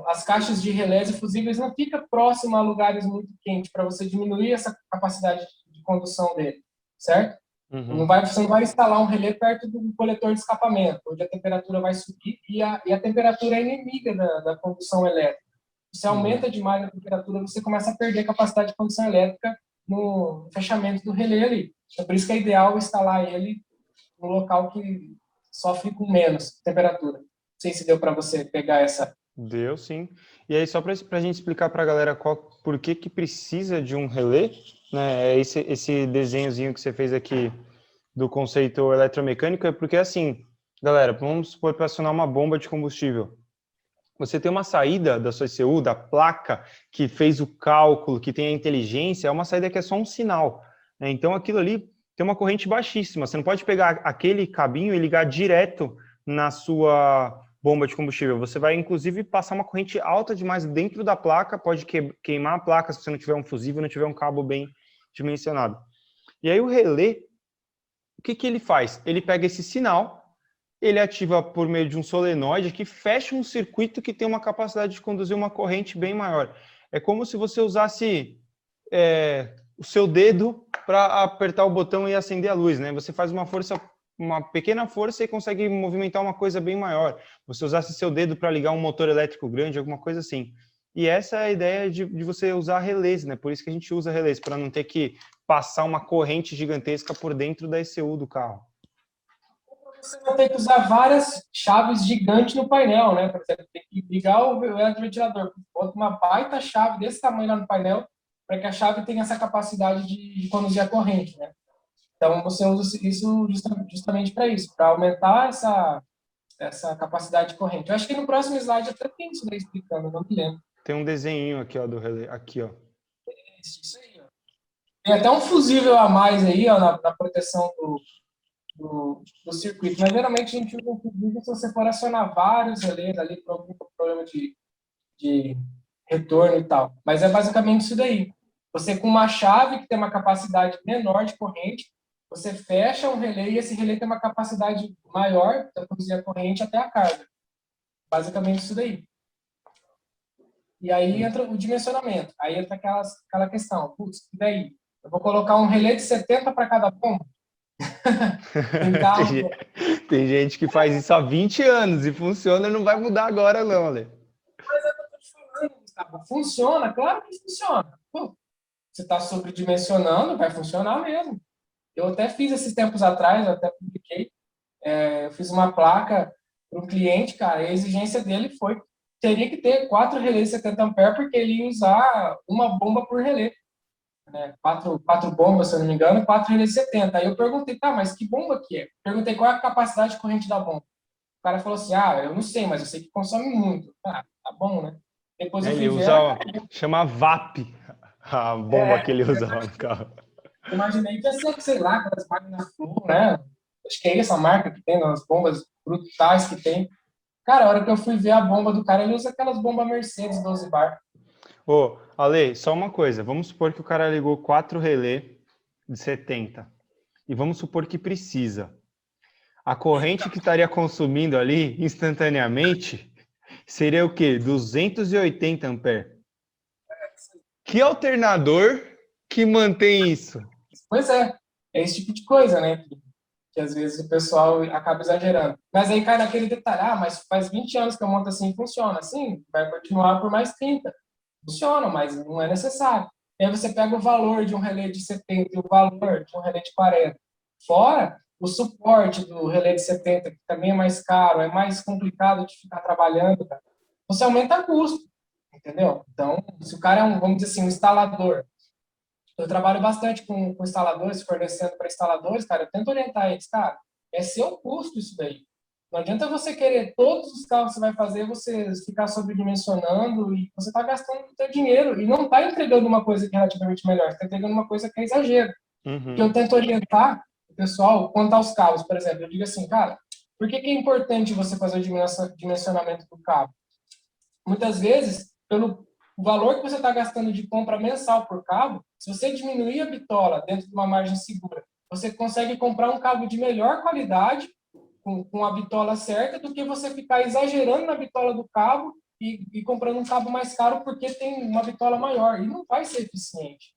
as caixas de relés e fusíveis não ficam próximas a lugares muito quentes para você diminuir essa capacidade de condução dele, certo? Uhum. Você não vai instalar um relé perto do coletor de escapamento, onde a temperatura vai subir e a temperatura é inimiga da condução elétrica. Se aumenta demais a temperatura, você começa a perder a capacidade de condução elétrica no fechamento do relé ali. É por isso que é ideal instalar ele no local que sofre com menos temperatura. Não sei se deu para você pegar essa. Deu, sim. E aí, só para a gente explicar para a galera por que precisa de um relé, né? Esse desenhozinho que você fez aqui do conceito eletromecânico é porque, assim, galera, vamos supor para acionar uma bomba de combustível. Você tem uma saída da sua ECU, da placa que fez o cálculo, que tem a inteligência, é uma saída que é só um sinal, né? Então, aquilo ali tem uma corrente baixíssima. Você não pode pegar aquele cabinho e ligar direto na sua bomba de combustível. Você vai, inclusive, passar uma corrente alta demais dentro da placa, pode queimar a placa se você não tiver um fusível, não tiver um cabo bem dimensionado. E aí o relé, o que ele faz? Ele pega esse sinal, ele ativa por meio de um solenoide que fecha um circuito que tem uma capacidade de conduzir uma corrente bem maior. É como se você usasse o seu dedo para apertar o botão e acender a luz, né? Você faz uma pequena força e consegue movimentar uma coisa bem maior. Você usasse seu dedo para ligar um motor elétrico grande, alguma coisa assim. E essa é a ideia de você usar relés, né? Por isso que a gente usa relés, para não ter que passar uma corrente gigantesca por dentro da ECU do carro. Você vai ter que usar várias chaves gigantes no painel, né? Por exemplo, tem que ligar o eletroventilador. Bota uma baita chave desse tamanho lá no painel para que a chave tenha essa capacidade de conduzir a corrente, né? Então, você usa isso justamente para isso, para aumentar essa capacidade de corrente. Eu acho que no próximo slide até tem isso daí explicando, eu não me lembro. Tem um desenho aqui, ó, do relé. Aqui, ó. Isso aí, ó. Tem até um fusível a mais aí, ó, na proteção do circuito. Mas, geralmente, a gente usa um fusível se você for acionar vários relés ali por algum problema de retorno e tal. Mas é basicamente isso daí. Você, com uma chave que tem uma capacidade menor de corrente, você fecha um relé e esse relé tem uma capacidade maior para conduzir a corrente até a carga. Basicamente isso daí. E aí entra o dimensionamento. Aí entra aquela questão. Putz, e daí? Eu vou colocar um relé de 70 para cada bomba? Tem carro... Tem gente que faz isso há 20 anos e funciona e não vai mudar agora não, Ale. Mas é o que eu tô te falando, Gustavo. Funciona? Claro que funciona. Pô, você está sobredimensionando, vai funcionar mesmo. Eu até fiz esses tempos atrás, eu até publiquei, eu fiz uma placa para um cliente, cara, e a exigência dele foi, teria que ter 4 relés de 70 amperes, porque ele ia usar uma bomba por relé, né? Quatro bombas, se eu não me engano, 4 relés de 70. Aí eu perguntei, tá, mas que bomba que é? Perguntei qual é a capacidade de corrente da bomba. O cara falou assim, eu não sei, mas eu sei que consome muito. Ah, tá bom, né? Depois eu Ele fui ver, usa, chama VAP, a bomba que ele usa lá no carro. eu imaginei que ia ser, sei lá, aquelas máquinas Flu, né? Acho que é essa marca que tem, as bombas brutais que tem. Cara, a hora que eu fui ver a bomba do cara, ele usa aquelas bombas Mercedes 12 bar. Ô, Ale, só uma coisa. Vamos supor que o cara ligou 4 relé de 70. E vamos supor que precisa. A corrente que estaria consumindo ali, instantaneamente, seria o quê? 280 amperes. Que alternador que mantém isso? Pois é esse tipo de coisa, né? Que às vezes o pessoal acaba exagerando. Mas aí cai naquele detalhe, mas faz 20 anos que eu monto assim e funciona. Assim, vai continuar por mais 30. Funciona, mas não é necessário. E aí você pega o valor de um relé de 70 e o valor de um relé de 40. Fora o suporte do relé de 70, que também é mais caro, é mais complicado de ficar trabalhando, cara. Você aumenta custo, entendeu? Então, se o cara é vamos dizer assim, um instalador, eu trabalho bastante com instaladores, fornecendo para instaladores, cara, eu tento orientar eles, cara, é seu custo isso daí. Não adianta você querer todos os carros que você vai fazer, você ficar sobredimensionando e você está gastando o seu dinheiro e não está entregando uma coisa que é relativamente melhor, você está entregando uma coisa que é exagero. Que eu tento orientar o pessoal quanto aos cabos, por exemplo. Eu digo assim, cara, por que é importante você fazer o dimensionamento do cabo? Muitas vezes, pelo valor que você está gastando de compra mensal por cabo, se você diminuir a bitola dentro de uma margem segura, você consegue comprar um cabo de melhor qualidade, com a bitola certa, do que você ficar exagerando na bitola do cabo e comprando um cabo mais caro porque tem uma bitola maior. E não vai ser eficiente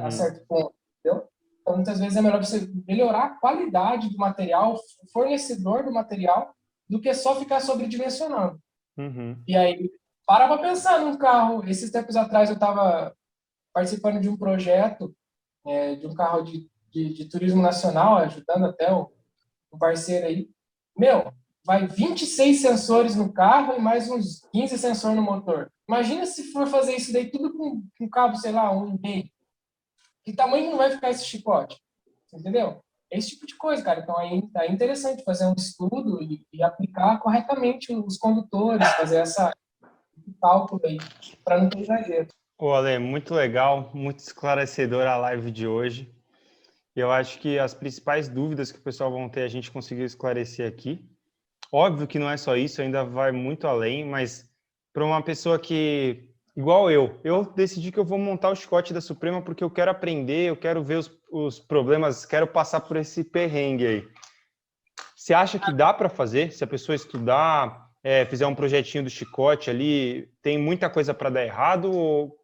a certo ponto, entendeu? Então, muitas vezes é melhor você melhorar a qualidade do material, o fornecedor do material, do que só ficar sobredimensionando. E aí, para pensar num carro. Esses tempos atrás eu estava participando de um projeto de um carro de turismo nacional, ajudando até o parceiro aí. Meu, vai 26 sensores no carro e mais uns 15 sensores no motor. Imagina se for fazer isso daí tudo com cabo, sei lá, 1,5. Que tamanho não vai ficar esse chicote? Entendeu? Esse tipo de coisa, cara. Então, aí é interessante fazer um estudo e aplicar corretamente os condutores, fazer essa cálculo aí, para não ter exagero. Ô, Ale, muito legal, muito esclarecedora a live de hoje. Eu acho que as principais dúvidas que o pessoal vão ter, a gente conseguiu esclarecer aqui. Óbvio que não é só isso, ainda vai muito além, mas para uma pessoa que, igual eu decidi que eu vou montar o chicote da Suprema porque eu quero aprender, eu quero ver os problemas, quero passar por esse perrengue aí. Você acha que dá para fazer? Se a pessoa estudar, fizer um projetinho do chicote ali, tem muita coisa para dar errado?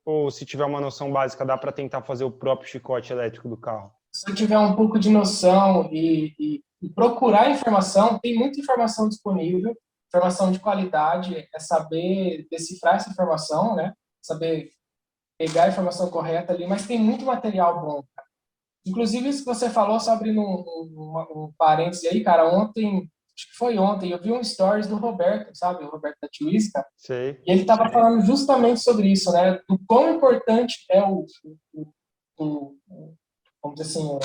Ou se tiver uma noção básica, dá para tentar fazer o próprio chicote elétrico do carro? Se eu tiver um pouco de noção e procurar informação, tem muita informação disponível, informação de qualidade, é saber decifrar essa informação, né? Saber pegar a informação correta ali, mas tem muito material bom, cara. Inclusive, isso que você falou, só abrindo um parêntese aí, cara, ontem, acho que foi ontem, eu vi um stories do Roberto, sabe? O Roberto da Twizy, cara, Sei. e ele estava falando justamente sobre isso, né? Do quão importante é o vamos dizer assim,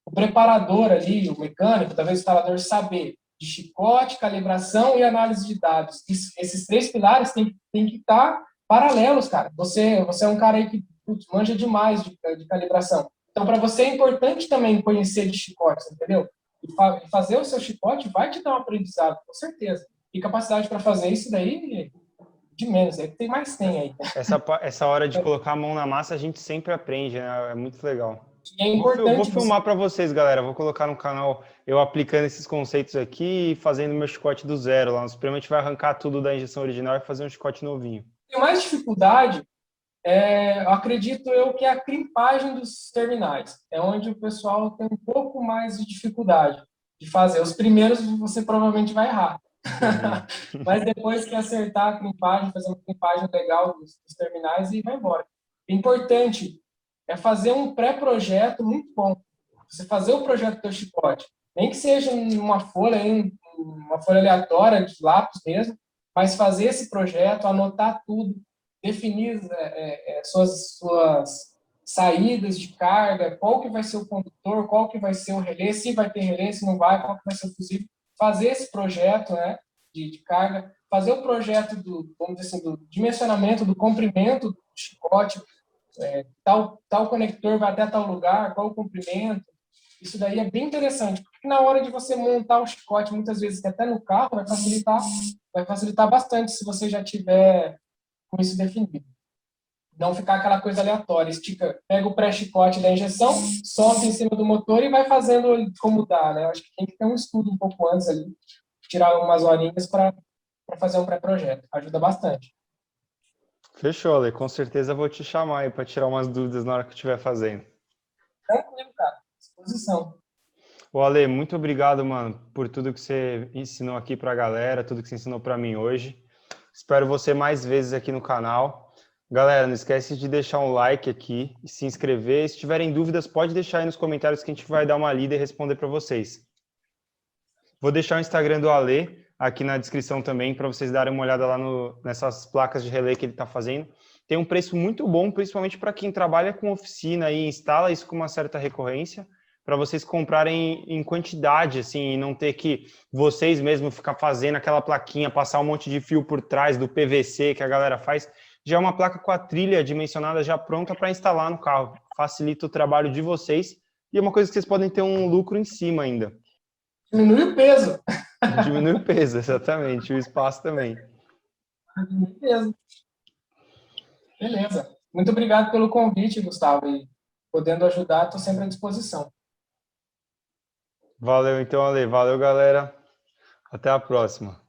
o preparador ali, o mecânico, talvez o instalador, saber de chicote, calibração e análise de dados. Esses três pilares têm que estar paralelos, cara. Você é um cara aí que manja demais de calibração. Então, para você é importante também conhecer de chicotes, entendeu? E fazer o seu chicote vai te dar um aprendizado, com certeza. E capacidade para fazer isso daí, de menos. É que tem mais tem aí. Essa hora de colocar a mão na massa, a gente sempre aprende, né? É muito legal. E é Vou importante filmar para vocês, galera. Vou colocar no canal eu aplicando esses conceitos aqui e fazendo meu chicote do zero lá. Supremo a gente vai arrancar tudo da injeção original e fazer um chicote novinho. Tem mais dificuldade, acredito eu, que é a crimpagem dos terminais. É onde o pessoal tem um pouco mais de dificuldade de fazer. Os primeiros você provavelmente vai errar. Mas depois que acertar a crimpagem, fazer uma crimpagem legal dos terminais e vai embora. O importante é fazer um pré-projeto muito bom. Você fazer o projeto do teu chicote. Nem que seja uma folha aleatória de lápis mesmo, mas fazer esse projeto, anotar tudo, definir suas saídas de carga, qual que vai ser o condutor, qual que vai ser o relé, se vai ter relé, se não vai, qual que vai ser o fusível. Fazer esse projeto, né? de carga, fazer o projeto vamos dizer assim, do dimensionamento, do comprimento do chicote, tal conector vai até tal lugar, qual o comprimento. Isso daí é bem interessante, porque na hora de você montar o chicote, muitas vezes até no carro, vai facilitar bastante se você já tiver com isso definido. Não ficar aquela coisa aleatória, estica, pega o pré-chicote da injeção, solta em cima do motor e vai fazendo como dá, né? Eu acho que tem que ter um estudo um pouco antes ali, tirar umas horinhas para fazer um pré-projeto. Ajuda bastante. Fechou, Ale. Com certeza vou te chamar aí para tirar umas dúvidas na hora que eu estiver fazendo. Tranquilo, cara. Disposição. Ô, Ale, muito obrigado, mano, por tudo que você ensinou aqui para a galera, tudo que você ensinou para mim hoje. Espero você mais vezes aqui no canal. Galera, não esquece de deixar um like aqui e se inscrever. Se tiverem dúvidas, pode deixar aí nos comentários que a gente vai dar uma lida e responder para vocês. Vou deixar o Instagram do Ale aqui na descrição também, para vocês darem uma olhada lá nessas placas de relé que ele está fazendo. Tem um preço muito bom, principalmente para quem trabalha com oficina e instala isso com uma certa recorrência, para vocês comprarem em quantidade, assim, e não ter que vocês mesmos ficar fazendo aquela plaquinha, passar um monte de fio por trás do PVC que a galera faz. Já é uma placa com a trilha dimensionada já pronta para instalar no carro. Facilita o trabalho de vocês e é uma coisa que vocês podem ter um lucro em cima ainda. Diminui o peso. Diminui o peso, exatamente. O espaço também. Diminui o peso. Beleza. Muito obrigado pelo convite, Gustavo. E podendo ajudar, estou sempre à disposição. Valeu então, Ale. Valeu, galera. Até a próxima.